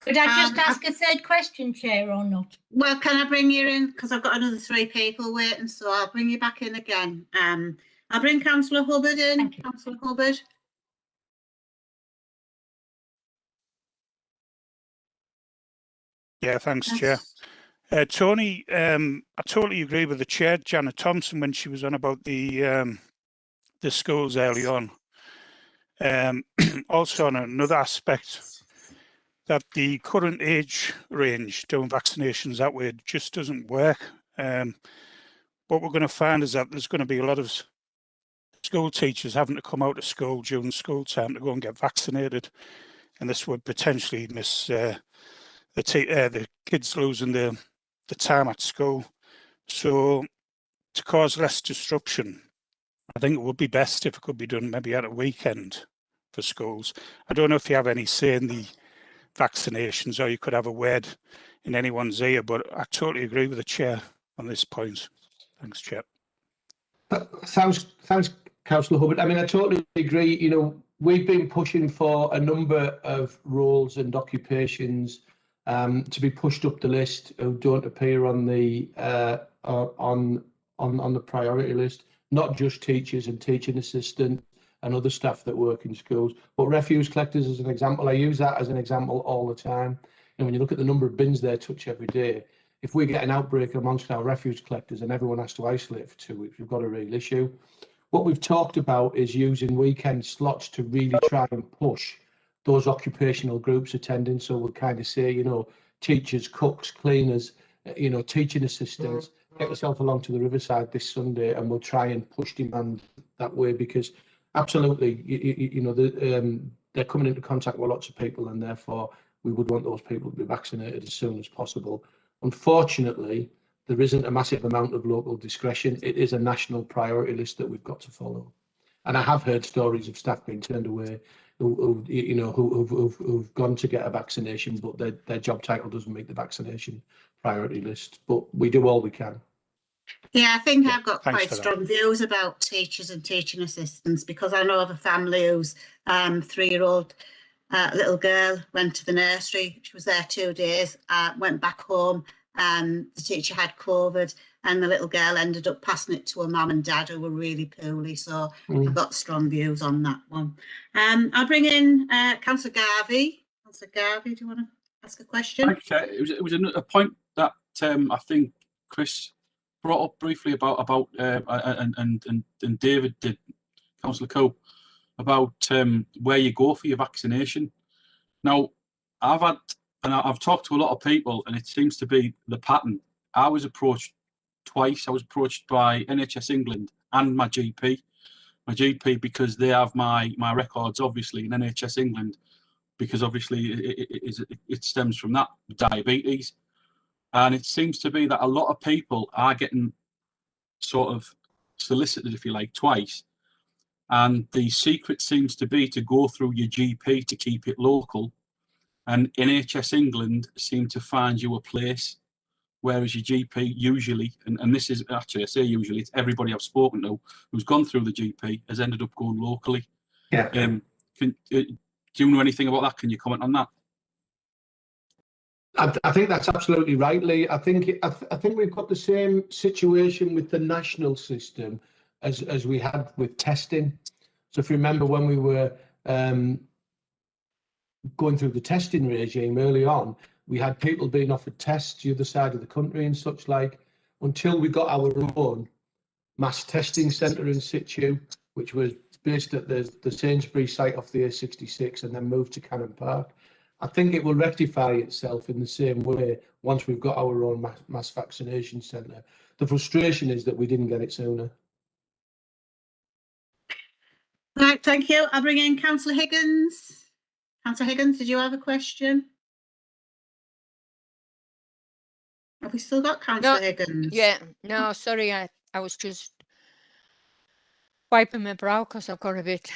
Could I just ask a third question, Chair, or not? Well, can I bring you in? Because I've got another 3 people waiting, so I'll bring you back in again. I'll bring Councillor Hubbard in. Councillor Hubbard. Yeah, thanks, Chair. Tony, I totally agree with the Chair, Janet Thompson, when she was on about the schools early on. Also, on another aspect, that the current age range doing vaccinations that way just doesn't work. What we're going to find is that there's going to be a lot of school teachers having to come out of school during school time to go and get vaccinated, and this would potentially miss the kids losing the time at school. So to cause less disruption, I think it would be best if it could be done maybe at a weekend for schools. I don't know if you have any say in the vaccinations, or you could have a word in anyone's ear, but I totally agree with the Chair on this point. Thanks, Chair. Thanks, Councillor Hubbard. I mean, I totally agree. You know, we've been pushing for a number of roles and occupations to be pushed up the list who don't appear on the on the priority list. Not just teachers and teaching assistants and other staff that work in schools, but refuse collectors as an example. I use that as an example all the time. And when you look at the number of bins they touch every day, if we get an outbreak amongst our refuse collectors and everyone has to isolate for 2 weeks, we've got a real issue. What we've talked about is using weekend slots to really try and push those occupational groups attending. So we'll kind of say, you know, teachers, cooks, cleaners, you know, teaching assistants, get yourself along to the Riverside this Sunday, and we'll try and push demand that way, because absolutely, you know, they're coming into contact with lots of people, and therefore we would want those people to be vaccinated as soon as possible. Unfortunately, there isn't a massive amount of local discretion. It is a national priority list that we've got to follow. And I have heard stories of staff being turned away who've gone to get a vaccination, but their job title doesn't meet the vaccination priority list. But we do all we can. Yeah, I think I've got quite strong views about teachers and teaching assistants, because I know of a family whose 3-year-old little girl went to the nursery. She was there 2 days, went back home. The teacher had COVID, and the little girl ended up passing it to her mum and dad, who were really poorly. So I've got strong views on that one. I'll bring in Councillor Garvey. Councillor Garvey, do you want to ask a question? Okay, it was a point that I think Chris brought up briefly about and David did, Councillor Coe, about where you go for your vaccination. Now, I've talked to a lot of people, and it seems to be the pattern. I was approached twice. I was approached by NHS England and my GP. My GP, because they have my records, obviously, in NHS England, because obviously it stems from that, diabetes. And it seems to be that a lot of people are getting sort of solicited, if you like, twice. And the secret seems to be to go through your GP to keep it local. And NHS England seem to find you a place, whereas your GP usually, and this is actually, I say usually, it's everybody I've spoken to who's gone through the GP has ended up going locally. Yeah. Do you know anything about that? Can you comment on that? I think that's absolutely right, Lee. I think we've got the same situation with the national system as we had with testing. So if you remember when we were going through the testing regime early on, we had people being offered tests the other side of the country and such like, until we got our own mass testing centre in situ, which was based at the Sainsbury's site off the A66 and then moved to Cannon Park. I think it will rectify itself in the same way once we've got our own mass vaccination centre. The frustration is that we didn't get it sooner. Right, thank you. I'll bring in Councillor Higgins. Councillor Higgins, did you have a question? Have we still got Councillor Higgins? Yeah, no, sorry, I was just wiping my brow because I've got a bit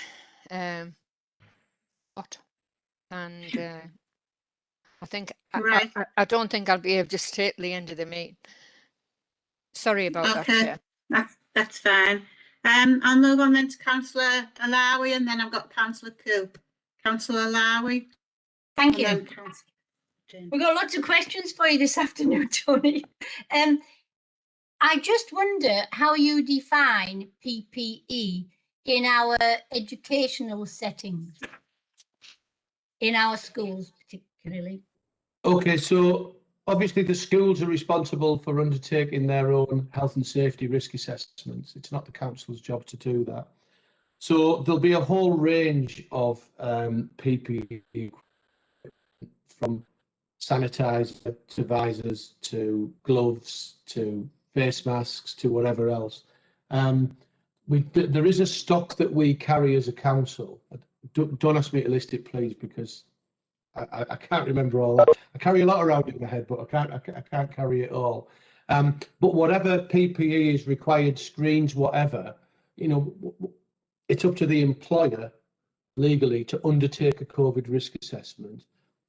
hot, and I think Right. I don't think I'll be able to stay at the end of the meeting. Sorry about that, Chair. That's fine. I'll move on then to Councillor Alawi, and then I've got Councillor Coop. Councillor Alawi. Thank you. We've got lots of questions for you this afternoon, Tony. I just wonder how you define PPE in our educational settings, in our schools particularly. Okay, so obviously the schools are responsible for undertaking their own health and safety risk assessments. It's not the council's job to do that. So there'll be a whole range of PPE, from sanitizer to visors to gloves to face masks to whatever else. There is a stock that we carry as a council. Don't ask me to list it, please, because I can't remember all that. I carry a lot around in my head, but I can't carry it all. But whatever PPE is required, screens, whatever, you know, it's up to the employer legally to undertake a COVID risk assessment,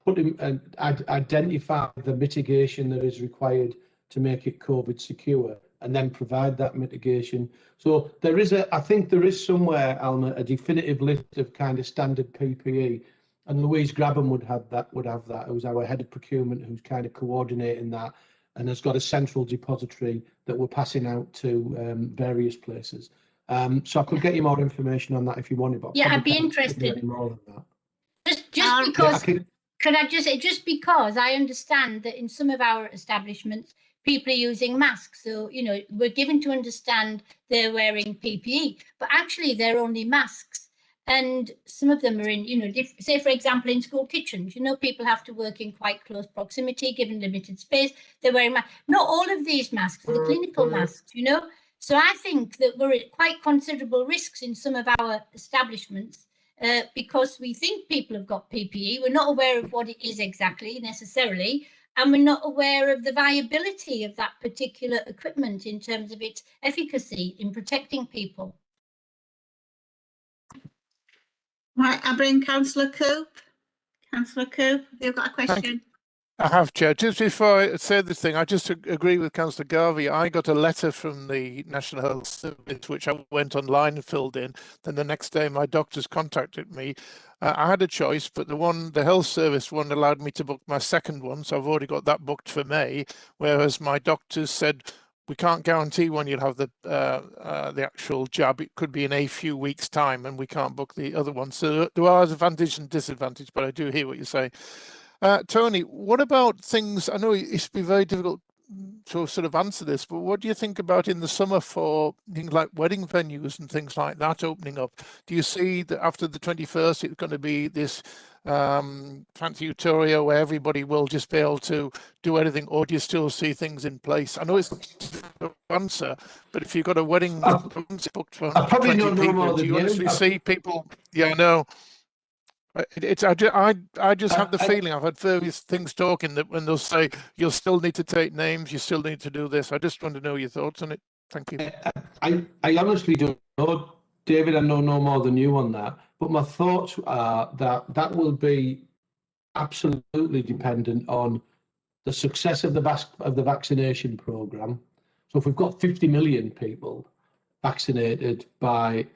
put in and identify the mitigation that is required to make it COVID secure, and then provide that mitigation. So there is I think there is somewhere, Alma, a definitive list of kind of standard PPE, and Louise Grabham would have that. Who's our head of procurement, who's kind of coordinating that, and has got a central depository that we're passing out to various places. So I could get you more information on that if you wanted, but yeah, I'd be interested. More than that. Just because, could I just say, just because I understand that in some of our establishments, people are using masks. So, you know, we're given to understand they're wearing PPE, but actually they're only masks. And some of them are in, you know, say, for example, in school kitchens, you know, people have to work in quite close proximity, given limited space. They're wearing masks. Not all of these masks are the clinical masks, you know. So I think that we're at quite considerable risks in some of our establishments because we think people have got PPE. We're not aware of what it is exactly necessarily, and we're not aware of the viability of that particular equipment in terms of its efficacy in protecting people. Right, I'll bring Councillor Coop. Councillor Coop, have you got a question? I have, Chair. Just before I say this thing, I just agree with Councillor Garvey. I got a letter from the National Health Service, which I went online and filled in. Then the next day, my doctors contacted me. I had a choice, but the Health Service one allowed me to book my second one, so I've already got that booked for May. Whereas my doctors said, we can't guarantee when you'll have the actual jab. It could be in a few weeks' time, and we can't book the other one. So there are advantage and disadvantage, but I do hear what you're saying. Tony, what about things? I know it's been very difficult to sort of answer this, but what do you think about in the summer for things like wedding venues and things like that opening up? Do you see that after the 21st, it's going to be this fancy utopia where everybody will just be able to do anything, or do you still see things in place? I know it's an answer, but if you've got a wedding booked for 20 people, do you honestly see people? Yeah, I know. I just have the feeling, I've had various things talking, that when they'll say you'll still need to take names, you still need to do this. I just want to know your thoughts on it. Thank you. I honestly don't know, David. I know no more than you on that, but my thoughts are that will be absolutely dependent on the success of the vaccination programme. So if we've got 50 million people vaccinated by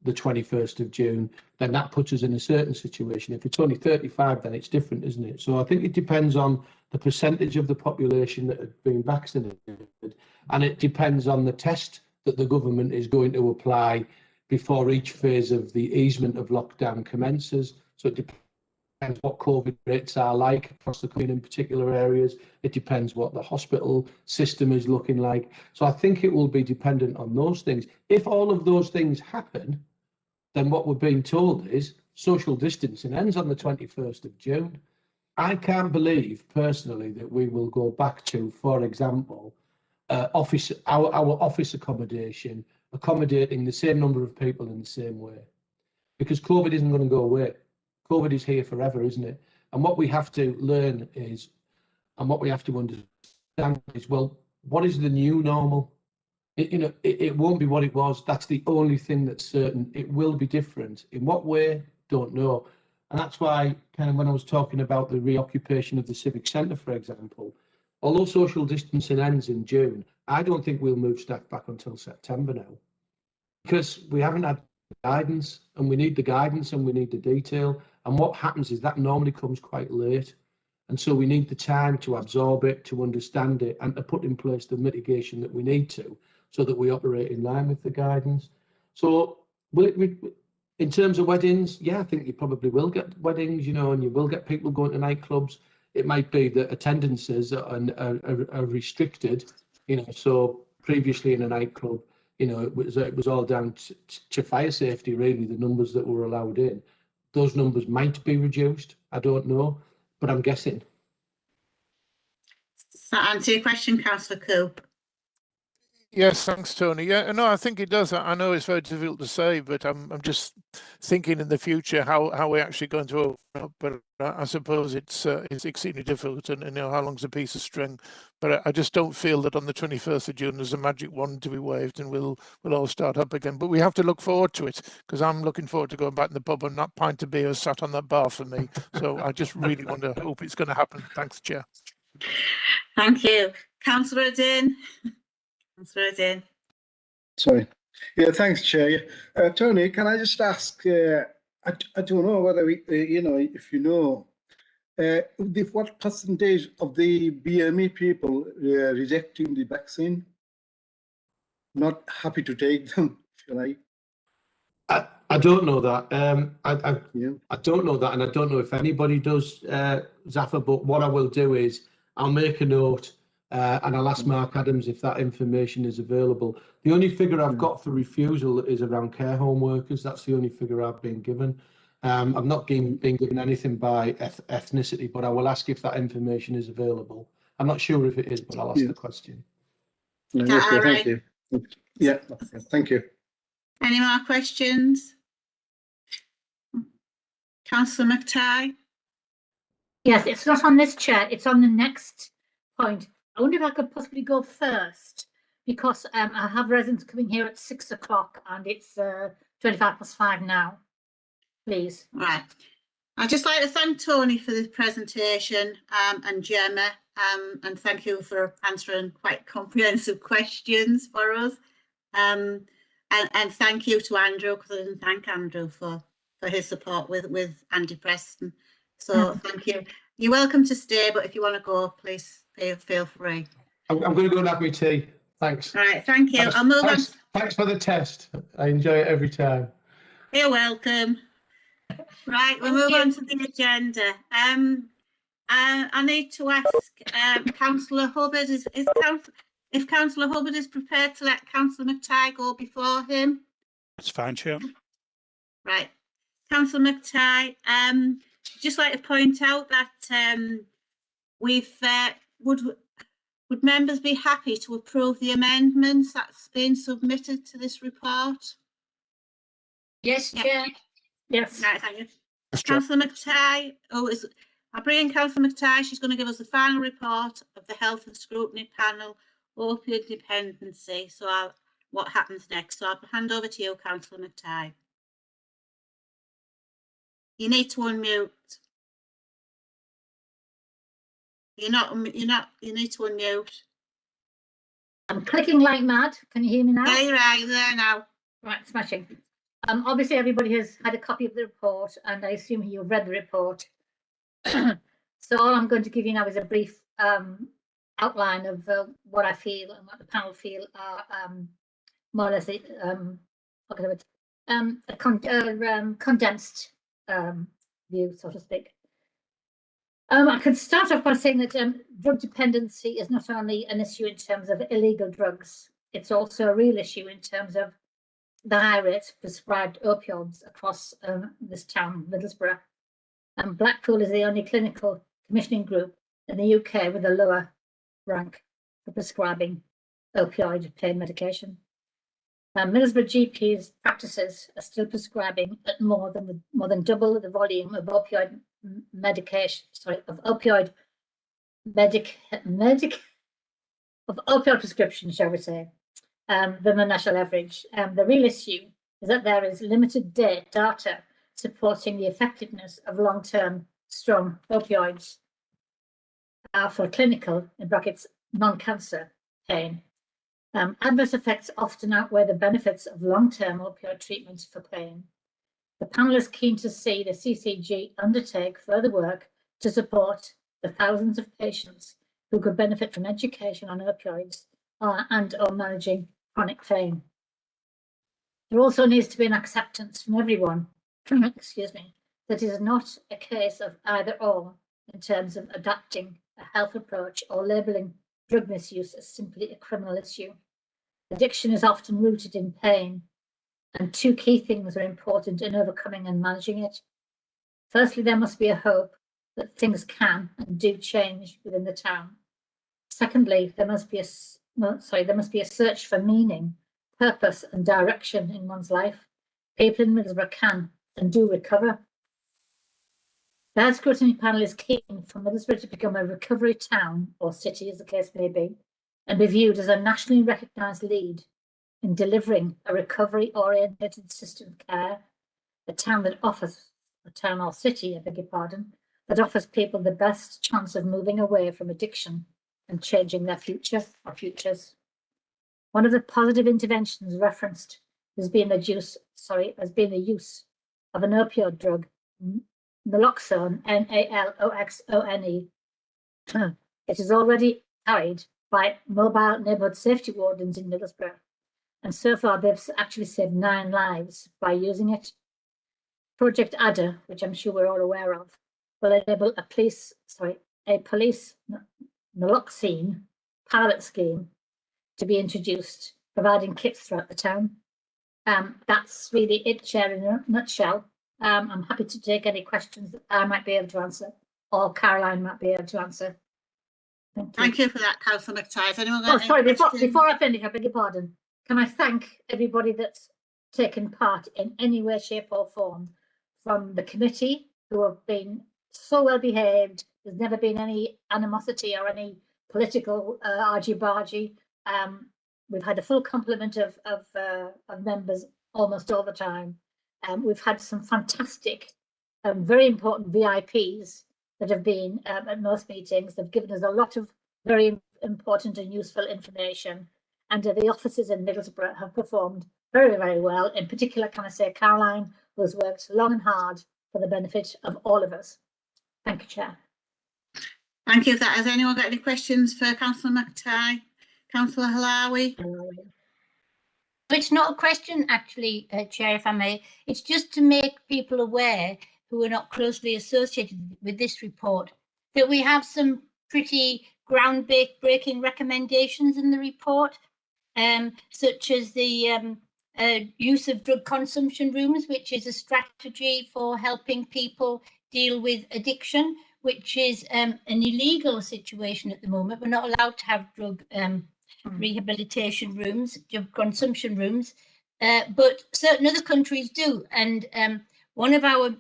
the 21st of June, then that puts us in a certain situation. If it's only 35, then it's different, isn't it? So I think it depends on the percentage of the population that have been vaccinated, and it depends on the test that the government is going to apply, before each phase of the easement of lockdown commences. So it depends what COVID rates are like across the country in particular areas. It depends what the hospital system is looking like. So I think it will be dependent on those things. If all of those things happen, then what we're being told is social distancing ends on the 21st of June. I can't believe personally that we will go back to, for example, our office accommodation, accommodating the same number of people in the same way, because COVID isn't going to go away. COVID is here forever, isn't it? And what we have to learn is, and what we have to understand is, well, what is the new normal? It won't be what it was. That's the only thing that's certain. It will be different. In what way? Don't know. And that's why, kind of, when I was talking about the reoccupation of the Civic Centre, for example, although social distancing ends in June, I don't think we'll move staff back until September now, because we haven't had guidance, and we need the guidance and we need the detail. And what happens is that normally comes quite late. And so we need the time to absorb it, to understand it, and to put in place the mitigation that we need to, so that we operate in line with the guidance. So will it, in terms of weddings, yeah, I think you probably will get weddings, you know, and you will get people going to nightclubs. It might be that attendances are restricted, you know, so previously in a nightclub, you know, it was all down to fire safety, really, the numbers that were allowed in. Those numbers might be reduced, I don't know, but I'm guessing. Does that answer your question, Councillor Coop? Yes, thanks, Tony. Yeah, no, I think it does. I know it's very difficult to say, but I'm just thinking in the future how we're actually going to open up. But I suppose it's exceedingly difficult, and you know, how long's a piece of string. But I just don't feel that on the 21st of June there's a magic wand to be waved and we'll all start up again. But we have to look forward to it, because I'm looking forward to going back in the pub and that pint of beer sat on that bar for me. So I just really want to hope it's going to happen. Thanks, Chair. Thank you. Councillor Adair. Councillor Adair. Sorry. Yeah, thanks, Chair. Tony, can I just ask, I don't know whether we, you know, if you know, what percentage of the BME people rejecting the vaccine? Not happy to take them, if you like. I don't know that. I don't know that, and I don't know if anybody does, Zaffa, but what I will do is I'll make a note and I'll ask Mark Adams if that information is available. The only figure I've got for refusal is around care home workers. That's the only figure I've been given. I've not been given anything by ethnicity, but I will ask if that information is available. I'm not sure if it is, but I'll ask the question. No, okay, thank you. Yeah, thank you. Any more questions? Councillor McTighe? Yes, it's not on this chair, it's on the next point. I wonder if I could possibly go first, because I have residents coming here at 6 o'clock and it's 5:25 now. Please. Right. I'd just like to thank Tony for the presentation and Gemma, and thank you for answering quite comprehensive questions for us. And thank you to Andrew, because I didn't thank Andrew for his support with Andy Preston. So thank you. You're welcome to stay, but if you want to go, please feel free. I'm going to go and have my tea. Thanks. All right, thank you. I'll move on. Thanks for the test. I enjoy it every time. You're welcome. Right, we'll move on to the agenda. I need to ask Councillor Hubbard, if Councillor Hubbard is prepared to let Councillor McTighe go before him. That's fine, Chair. Right. Councillor McTighe, just like to point out that would members be happy to approve the amendments that's been submitted to this report? Yes, Chair. Yes. Right, thank you. Councillor McTighe, I'll bring in Councillor McTighe. She's going to give us the final report of the Health and Scrutiny Panel, Opioid Dependency. So what happens next? So I'll hand over to you, Councillor McTighe. You need to unmute. You need to unmute. I'm clicking like mad. Can you hear me now? Yeah, you're right, you're there now. Right, smashing. Obviously everybody has had a copy of the report, and I assume you've read the report. So all I'm going to give you now is a brief outline of what I feel and what the panel feel are more or less condensed view, so to speak. I could start off by saying that drug dependency is not only an issue in terms of illegal drugs, it's also a real issue in terms of the high rate of prescribed opioids across this town, Middlesbrough. Blackpool is the only clinical commissioning group in the UK with a lower rank for prescribing opioid pain medication. Middlesbrough GPs practices are still prescribing at more than double the volume of opioid medication. Of opioid prescriptions, shall we say, than the national average. The real issue is that there is limited data supporting the effectiveness of long-term strong opioids for clinical, in brackets, non-cancer pain. Adverse effects often outweigh the benefits of long-term opioid treatment for pain. The panel is keen to see the CCG undertake further work to support the thousands of patients who could benefit from education on opioids and or managing chronic pain. There also needs to be an acceptance from everyone, excuse me, that it is not a case of either or in terms of adapting a health approach or labelling drug misuse as simply a criminal issue. Addiction is often rooted in pain, and two key things are important in overcoming and managing it. Firstly, there must be a hope that things can and do change within the town. Secondly, there must be a search for meaning, purpose, and direction in one's life. People in Middlesbrough can and do recover. The Scrutiny panel is keen for Middlesbrough to become a recovery town, or city as the case may be, and be viewed as a nationally recognised lead in delivering a recovery-oriented system of care, a town or city, I beg your pardon, that offers people the best chance of moving away from addiction and changing their future or futures. One of the positive interventions referenced has been the use of an opioid drug, naloxone, Naloxone. It is already carried by mobile neighbourhood safety wardens in Middlesbrough, and so far they've actually saved 9 lives by using it. Project Adder, which I'm sure we're all aware of, will enable a police naloxone pilot scheme to be introduced, providing kits throughout the town. That's really it, Chair, in a nutshell. I'm happy to take any questions that I might be able to answer, or Caroline might be able to answer. Thank you for that, Councillor McTighe. Before I finish, I beg your pardon. Can I thank everybody that's taken part in any way, shape or form, from the committee, who have been so well behaved. There's never been any animosity or any political argy-bargy. We've had a full complement of members almost all the time. We've had some fantastic, very important VIPs that have been at most meetings. They've given us a lot of very important and useful information. And the officers in Middlesbrough have performed very, very well. In particular, can I say Caroline, who has worked long and hard for the benefit of all of us. Thank you, Chair. Thank you for that. Has anyone got any questions for Councillor McTighe? Councillor Halawi? It's not a question, actually, Chair, if I may. It's just to make people aware who are not closely associated with this report that we have some pretty groundbreaking recommendations in the report, such as the use of drug consumption rooms, which is a strategy for helping people deal with addiction, which is an illegal situation at the moment. We're not allowed to have drug rehabilitation rooms, drug consumption rooms, but certain other countries do. And one of our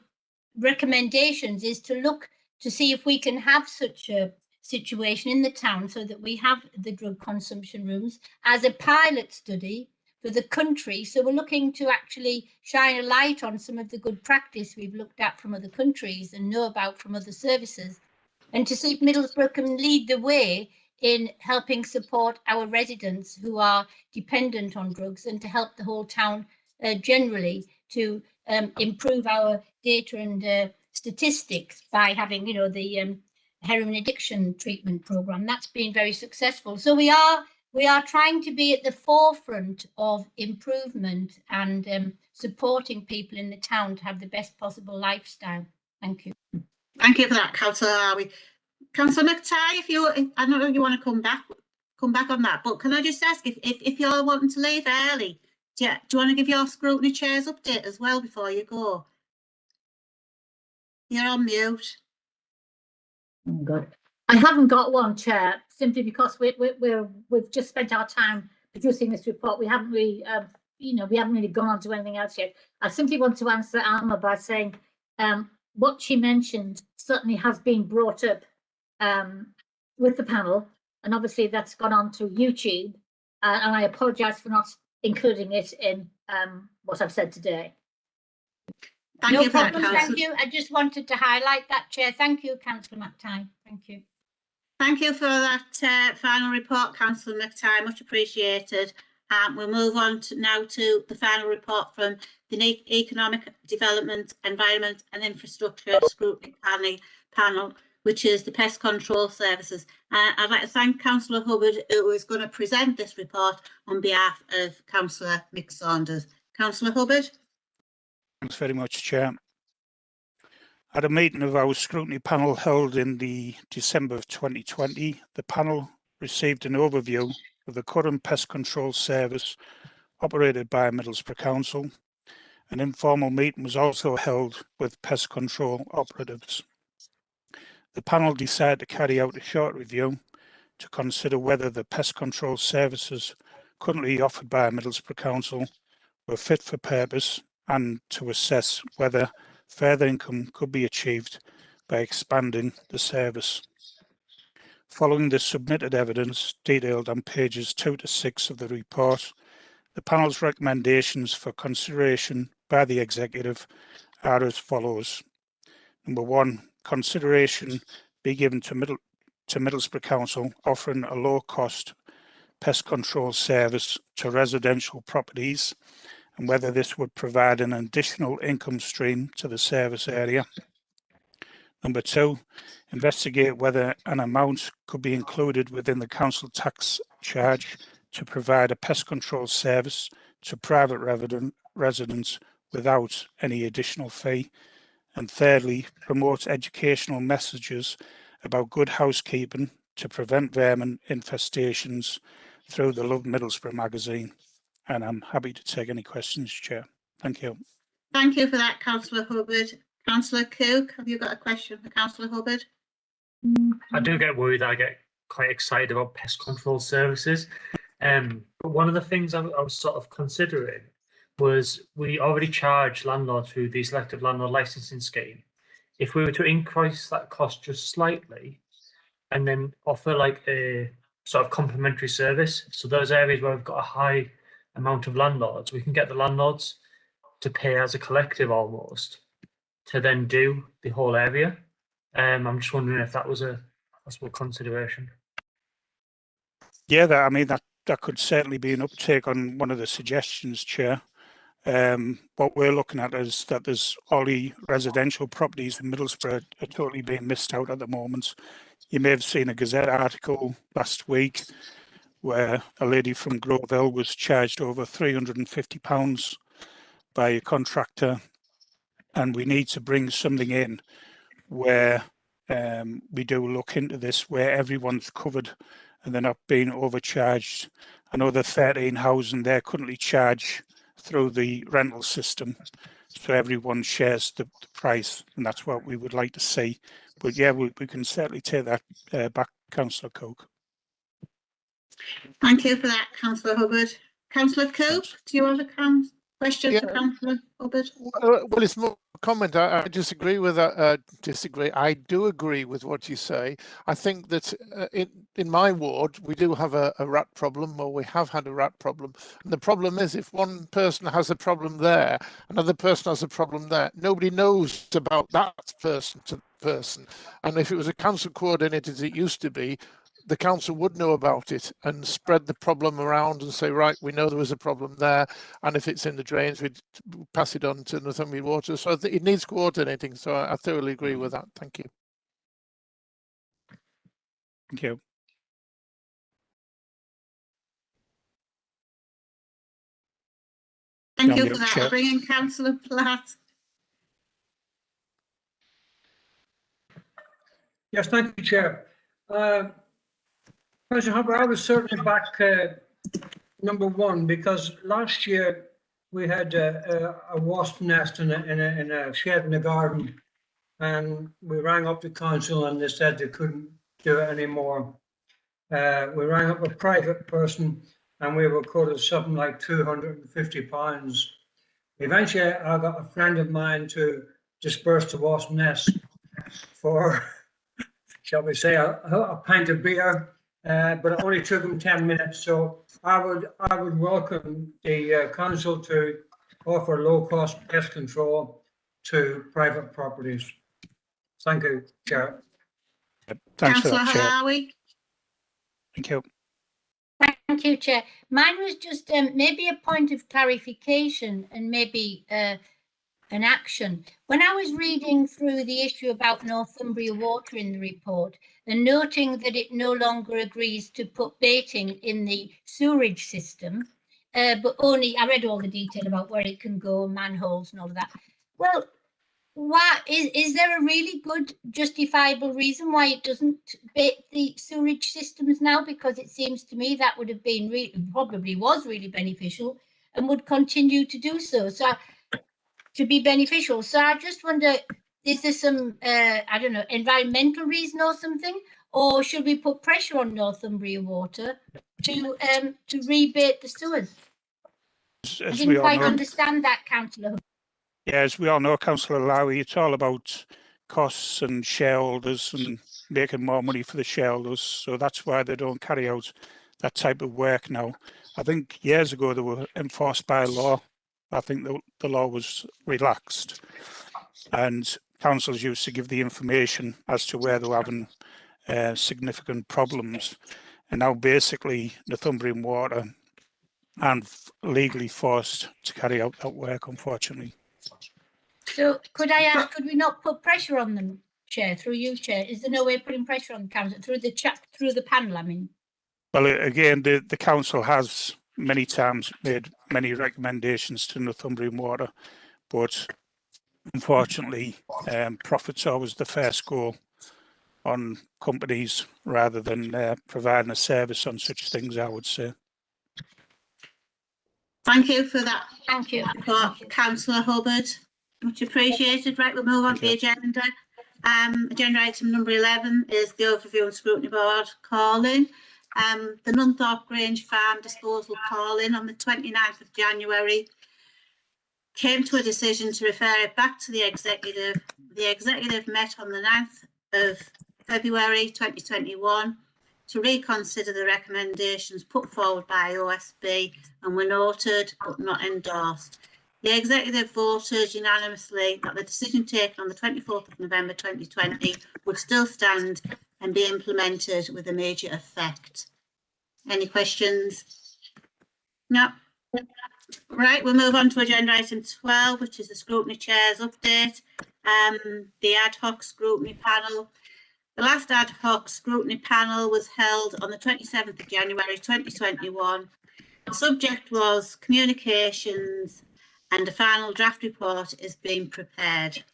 recommendations is to look to see if we can have such a situation in the town so that we have the drug consumption rooms as a pilot study for the country. So we're looking to actually shine a light on some of the good practice we've looked at from other countries and know about from other services, and to see if Middlesbrough can lead the way in helping support our residents who are dependent on drugs, and to help the whole town generally to improve our data and statistics by having, you know, the heroin addiction treatment program. That's been very successful. So we are trying to be at the forefront of improvement and supporting people in the town to have the best possible lifestyle. Thank you. Thank you for that, Councillor Harvey. Councillor McTighe, I don't know if you want to come back on that, but can I just ask if you're wanting to leave early, do you want to give your scrutiny chairs update as well before you go? You're on mute. Oh God. I haven't got one, Chair, simply because we've just spent our time producing this report. We haven't really, we haven't really gone on to anything else yet. I simply want to answer Alma by saying what she mentioned certainly has been brought up with the panel, and obviously that's gone on to YouTube, and I apologise for not including it in what I've said today. No problem, thank you. I just wanted to highlight that, Chair. Thank you, Councillor McTighe. Thank you. Thank you for that final report, Councillor McTighe, much appreciated. We'll move on now to the final report from the Economic Development, Environment and Infrastructure Scrutiny Panel, which is the Pest Control Services. I'd like to thank Councillor Hubbard, who is going to present this report on behalf of Councillor Mick Saunders. Councillor Hubbard. Thanks very much, Chair. At a meeting of our scrutiny panel held in the December of 2020, the panel received an overview of the current pest control service operated by Middlesbrough Council. An informal meeting was also held with pest control operatives. The panel decided to carry out a short review to consider whether the pest control services currently offered by Middlesbrough Council were fit for purpose and to assess whether further income could be achieved by expanding the service. Following the submitted evidence detailed on pages 2 to 6 of the report, the panel's recommendations for consideration by the executive are as follows. Number 1, consideration be given to Middlesbrough Council offering a low-cost pest control service to residential properties and whether this would provide an additional income stream to the service area. Number 2, investigate whether an amount could be included within the council tax charge to provide a pest control service to private residents without any additional fee. And thirdly, promote educational messages about good housekeeping to prevent vermin infestations through the Love Middlesbrough magazine. And I'm happy to take any questions, Chair. Thank you. Thank you for that, Councillor Hubbard. Councillor Cook, have you got a question for Councillor Hubbard? I do get worried. I get quite excited about pest control services. But one of the things I was sort of considering was we already charge landlords through the selective landlord licensing scheme. If we were to increase that cost just slightly and then offer like a sort of complementary service, so those areas where we've got a high amount of landlords, we can get the landlords to pay as a collective almost to then do the whole area. I'm just wondering if that was a possible consideration. Yeah, that could certainly be an uptake on one of the suggestions, Chair. What we're looking at is that there's all the residential properties in Middlesbrough are totally being missed out at the moment. You may have seen a Gazette article last week where a lady from Grove Hill was charged over £350 by a contractor, and we need to bring something in where we do look into this, where everyone's covered and they're not being overcharged. I know the 13 housing there currently charge through the rental system, so everyone shares the price, and that's what we would like to see. But yeah, we can certainly take that back, Councillor Cook. Thank you for that, Councillor Hubbard. Councillor Cook, do you have a question for Councillor Hubbard? Well, it's more a comment. I disagree with that. I do agree with what you say. I think that in my ward, we do have a rat problem, or we have had a rat problem. And the problem is if one person has a problem there, another person has a problem there, nobody knows about that person to person. And if it was a council coordinated as it used to be, the council would know about it and spread the problem around and say, right, we know there was a problem there, and if it's in the drains, we'd pass it on to Northumberland Water. So it needs coordinating. So I thoroughly agree with that. Thank you. Thank you. Thank you for that. I'll bring in Councillor Platt. Yes, thank you, Chair. President Hopper, I was certainly back number one, because last year we had a wasp nest in a shed in the garden, and we rang up the council and they said they couldn't do it anymore. We rang up a private person and we were quoted something like £250. Eventually, I got a friend of mine to disperse the wasp nest for, shall we say, a pint of beer, but it only took him 10 minutes. So I would welcome the council to offer low-cost pest control to private properties. Thank you, Chair. Thanks for Councillor that, Chair. Howie. Thank you. Thank you, Chair. Mine was just maybe a point of clarification and maybe an action. When I was reading through the issue about Northumbria Water in the report and noting that it no longer agrees to put baiting in the sewerage system, but only, I read all the detail about where it can go, manholes and all of that. Well, why is there a really good justifiable reason why it doesn't bait the sewerage systems now? Because it seems to me that would have been probably was really beneficial and would continue to do so. So to be beneficial. So I just wonder, is there some I don't know, environmental reason or something, or should we put pressure on Northumbria Water to rebate the sewers? I didn't quite understand that, Councillor. Yeah, as we all know, Councillor Lowy, it's all about costs and shareholders and making more money for the shareholders. So that's why they don't carry out that type of work now. I think years ago they were enforced by law. I think the law was relaxed and councils used to give the information as to where they were having significant problems. And now basically Northumbrian Water aren't legally forced to carry out that work, unfortunately. So could I ask, could we not put pressure on them, Chair, through you, Chair? Is there no way of putting pressure on the council through the panel, I mean? Well, again, the council has many times made many recommendations to Northumbrian Water, but unfortunately, profit's always the first goal on companies rather than providing a service on such things, I would say. Thank you for that. Thank you. Councillor Hubbard. Much appreciated. Right, we'll move on to the agenda. Agenda item number 11 is the overview and scrutiny board call-in. The Nunthorpe Grange Farm disposal call-in on the 29th of January came to a decision to refer it back to the executive. The executive met on the 9th of February 2021 to reconsider the recommendations put forward by OSB and were noted but not endorsed. The executive voted unanimously that the decision taken on the 24th of November 2020 would still stand and be implemented with immediate effect. Any questions? No. Right, we'll move on to agenda item 12, which is the scrutiny chair's update. The ad hoc scrutiny panel. The last ad hoc scrutiny panel was held on the 27th of January 2021. The subject was communications, and a final draft report is being prepared.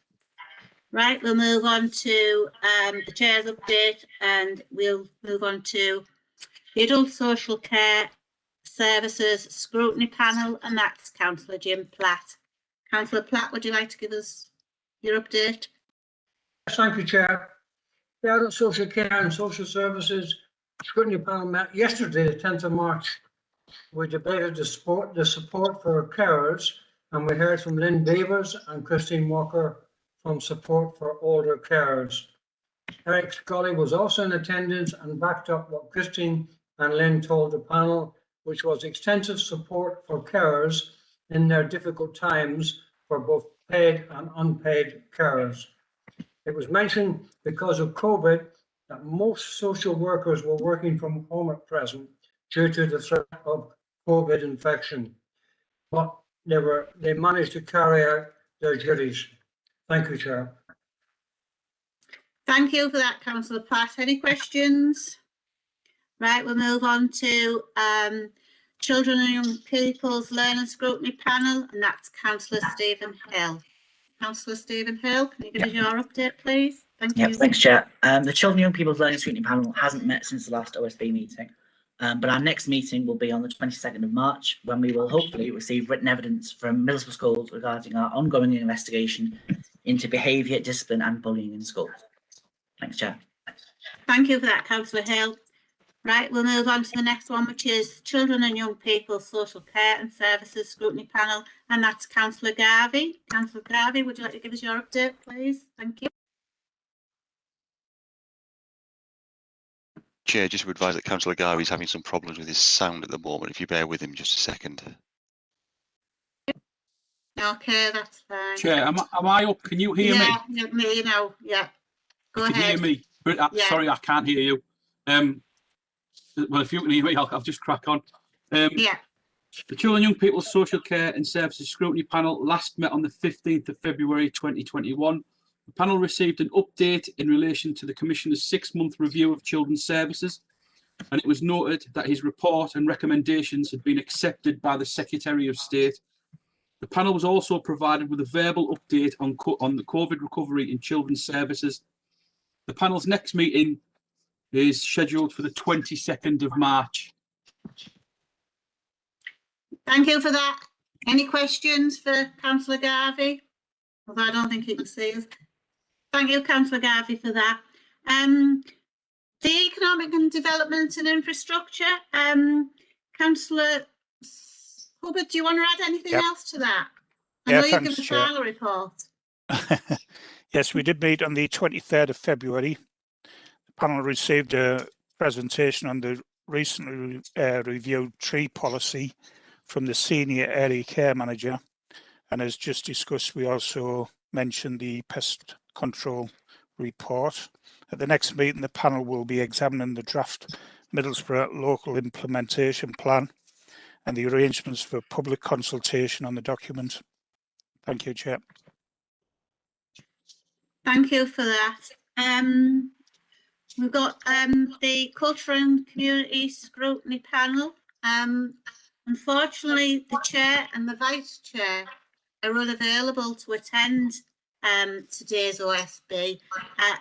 Right, we'll move on to the chair's update, and we'll move on to the Adult Social Care Services Scrutiny Panel, and that's Councillor Jim Platt. Councillor Platt, would you like to give us your update? Thank you, Chair. The Adult Social Care and Social Services Scrutiny Panel met yesterday, the 10th of March. We debated the support for carers, and we heard from Lynn Beavers and Christine Walker from Support for Older Carers. Eric Scully was also in attendance and backed up what Christine and Lynn told the panel, which was extensive support for carers in their difficult times for both paid and unpaid carers. It was mentioned because of COVID that most social workers were working from home at present due to the threat of COVID infection, but they managed to carry out their duties. Thank you, Chair. Thank you for that, Councillor Platt. Any questions? Right, we'll move on to Children and Young People's Learning Scrutiny Panel, and that's Councillor Stephen Hill. Councillor Stephen Hill, can you give us your update, please? Thank you. Thanks, Chair. The Children and Young People's Learning Scrutiny Panel hasn't met since the last OSB meeting, but our next meeting will be on the 22nd of March, when we will hopefully receive written evidence from middle school schools regarding our ongoing investigation into behaviour, discipline and bullying in schools. Thanks, Chair. Thank you for that, Councillor Hill. Right, we'll move on to the next one, which is Children and Young People's Social Care and Services Scrutiny Panel, and that's Councillor Garvey. Councillor Garvey, would you like to give us your update, please? Thank you. Chair, just to advise that Councillor Garvey is having some problems with his sound at the moment. If you bear with him just a second. Okay, that's fine. Chair, am I up? Can you hear me? Yeah, me now. Yeah. Go you ahead. Can hear me? Yeah. Sorry, I can't hear you. Well, if you can hear me, I'll just crack on. Yeah. The Children and Young People's Social Care and Services Scrutiny Panel last met on the 15th of February 2021. The panel received an update in relation to the Commissioner's 6-month review of children's services, and it was noted that his report and recommendations had been accepted by the Secretary of State. The panel was also provided with a verbal update on the COVID recovery in children's services. The panel's next meeting is scheduled for the 22nd of March. Thank you for that. Any questions for Councillor Garvey? Although I don't think he can see us. Thank you, Councillor Garvey, for that. The Economic and Development and Infrastructure, Councillor Hubbard, do you want to add anything else to that? I know you've given a final report. Yes, we did meet on the 23rd of February. The panel received a presentation on the recently reviewed tree policy from the Senior Area Care Manager. And as just discussed, we also mentioned the pest control report. At the next meeting, the panel will be examining the draft Middlesbrough local implementation plan and the arrangements for public consultation on the document. Thank you, Chair. Thank you for that. We've got the Culture and Community Scrutiny Panel. Unfortunately, the Chair and the Vice Chair are unavailable to attend today's OSB,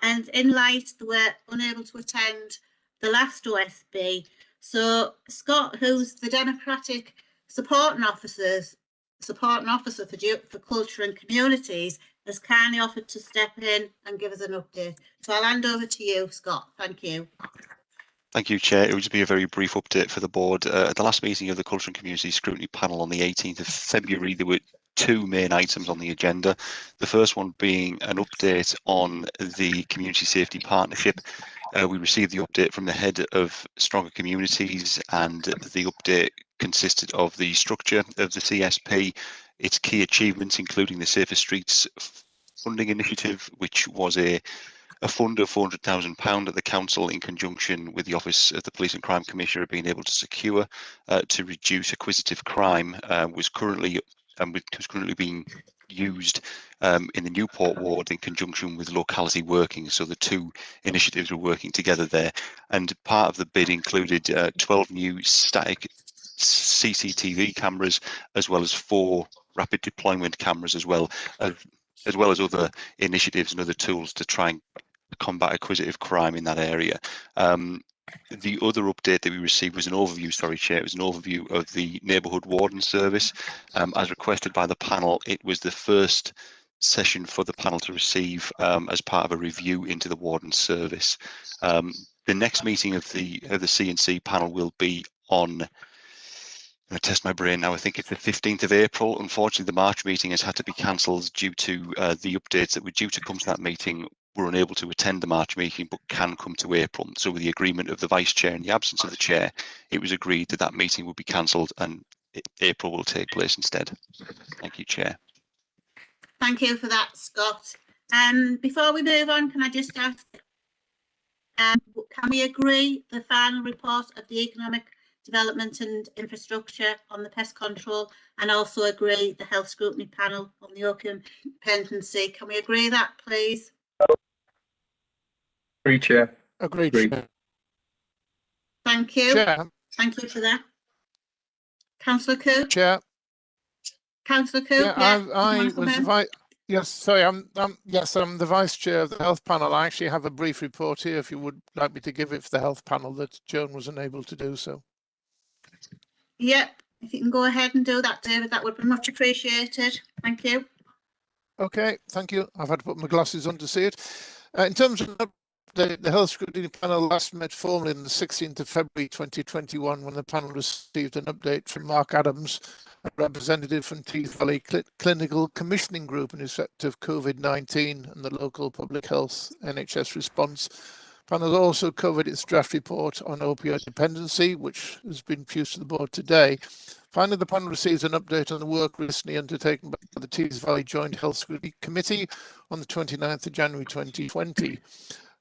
and in light they were unable to attend the last OSB. So Scott, who's the Democratic supporting officer for Culture and Communities, has kindly offered to step in and give us an update. So I'll hand over to you, Scott. Thank you. Thank you, Chair. It will just be a very brief update for the board. At the last meeting of the Culture and Community Scrutiny Panel on the 18th of February, there were 2 main items on the agenda. The first one being an update on the Community Safety Partnership. We received the update from the head of Stronger Communities, and the update consisted of the structure of the CSP, its key achievements, including the Safer Streets funding initiative, which was a fund of £400,000 that the council, in conjunction with the Office of the Police and Crime Commissioner, have been able to secure to reduce acquisitive crime, was currently being used in the Newport ward in conjunction with locality working. So the 2 initiatives were working together there, and part of the bid included 12 new static CCTV cameras, as well as 4 rapid deployment cameras, as well as other initiatives and other tools to try and combat acquisitive crime in that area. The other update that we received was an overview, sorry, Chair, it was an overview of the Neighbourhood Warden Service. As requested by the panel, it was the first session for the panel to receive as part of a review into the Warden Service. The next meeting of the C&C panel will be on, I'm going to test my brain now, I think it's the 15th of April. Unfortunately, the March meeting has had to be cancelled due to the updates that were due to come to that meeting were unable to attend the March meeting, but can come to April. So with the agreement of the Vice Chair in the absence of the Chair, it was agreed that that meeting will be cancelled and April will take place instead. Thank you, Chair. Thank you for that, Scott. Before we move on, can I just ask, can we agree the final report of the Economic Development and Infrastructure on the pest control, and also agree the Health Scrutiny Panel on the opium dependency? Can we agree that, please? Agree, Chair. Agreed, Agree. Chair. Thank you. Chair. Thank you for that. Councillor Coo? Chair. Councillor Coo? Yeah, I was yes, sorry, I'm the vice chair of the health panel. I actually have a brief report here if you would like me to give it for the health panel that Joan was unable to do so. Yep, if you can go ahead and do that, David, that would be much appreciated. Thank you. Okay, thank you. I've had to put my glasses on to see it. In terms of the Health Scrutiny Panel last met formally on the 16th of February 2021 when the panel received an update from Mark Adams, a representative from Tees Valley Clinical Commissioning Group in respect of COVID-19 and the local public health NHS response. The panel also covered its draft report on opioid dependency, which has been produced to the board today. Finally, the panel receives an update on the work recently undertaken by the Tees Valley Joint Health Scrutiny Committee on the 29th of January 2020.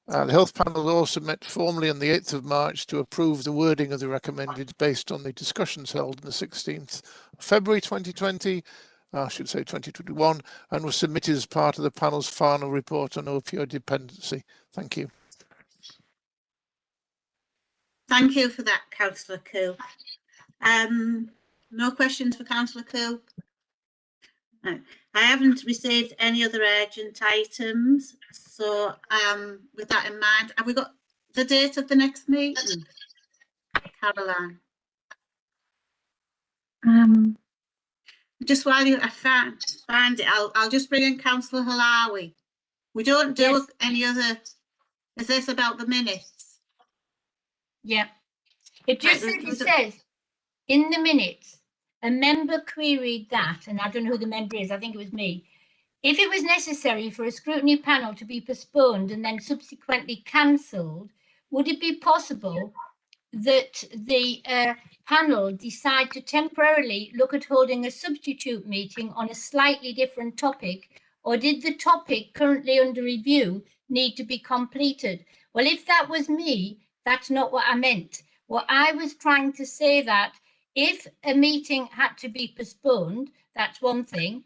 The health panel also met formally on the 8th of March to approve the wording of the recommended based on the discussions held on the 16th of February 2020, I should say 2021, and was submitted as part of the panel's final report on opioid dependency. Thank you. Thank you for that, Councillor Coo. No questions for Councillor Coo? No. I haven't received any other urgent items. So with that in mind, have we got the date of the next meeting? Caroline. Just while you find it, I'll just bring in Councillor Halawi. We don't do any other. Is this about the minutes? Yeah. It just says in the minutes, a member queried that, and I don't know who the member is, I think it was me. If it was necessary for a scrutiny panel to be postponed and then subsequently cancelled, would it be possible that the panel decide to temporarily look at holding a substitute meeting on a slightly different topic, or did the topic currently under review need to be completed? Well, if that was me, that's not what I meant. What I was trying to say that if a meeting had to be postponed, that's one thing.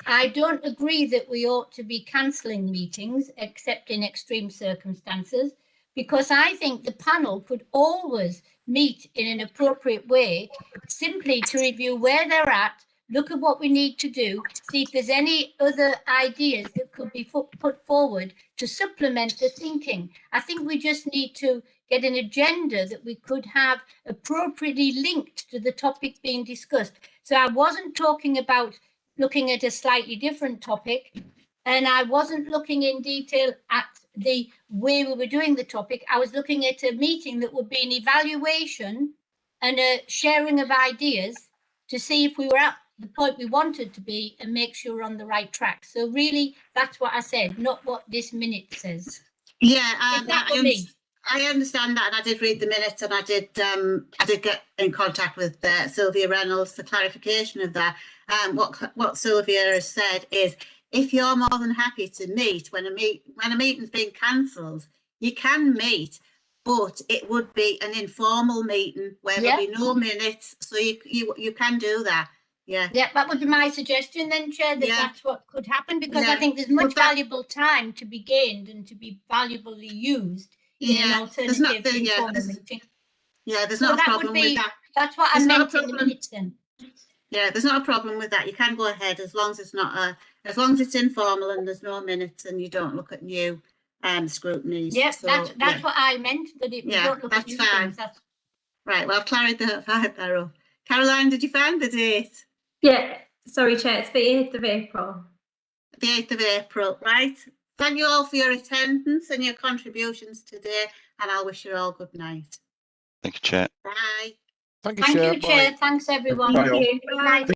I don't agree that we ought to be cancelling meetings except in extreme circumstances, because I think the panel could always meet in an appropriate way, simply to review where they're at, look at what we need to do, see if there's any other ideas that could be put forward to supplement the thinking. I think we just need to get an agenda that we could have appropriately linked to the topic being discussed. So I wasn't talking about looking at a slightly different topic, and I wasn't looking in detail at the way we were doing the topic. I was looking at a meeting that would be an evaluation and a sharing of ideas to see if we were at the point we wanted to be and make sure we're on the right track. So really, that's what I said, not what this minute says. Yeah, I understand that, and I did read the minutes, and I did get in contact with Sylvia Reynolds for clarification of that. What Sylvia has said is, if you're more than happy to meet when a meeting's been cancelled, you can meet, but it would be an informal meeting where there'll be no minutes, so you can do that. Yeah, that would be my suggestion then, Chair, that that's what could happen, because I think there's much valuable time to be gained and to be valuably used in an alternative informal meeting. Yeah, there's not a problem with that. That's what I meant in the minutes then. Yeah, there's not a problem with that. You can go ahead as long as it's not as long as it's informal and there's no minutes and you don't look at new scrutinies. Yes, so, that's what I meant. That we don't look at new things. Right. Well, I've clarified that up. Caroline, did you find the date? Yeah. Sorry, Chair. It's the 8th of April. The 8th of April. Right. Thank you all for your attendance and your contributions today, and I'll wish you all good night. Thank you, Chair. Bye. Thank you, Chair. Thanks, everyone. Thank you. Good night.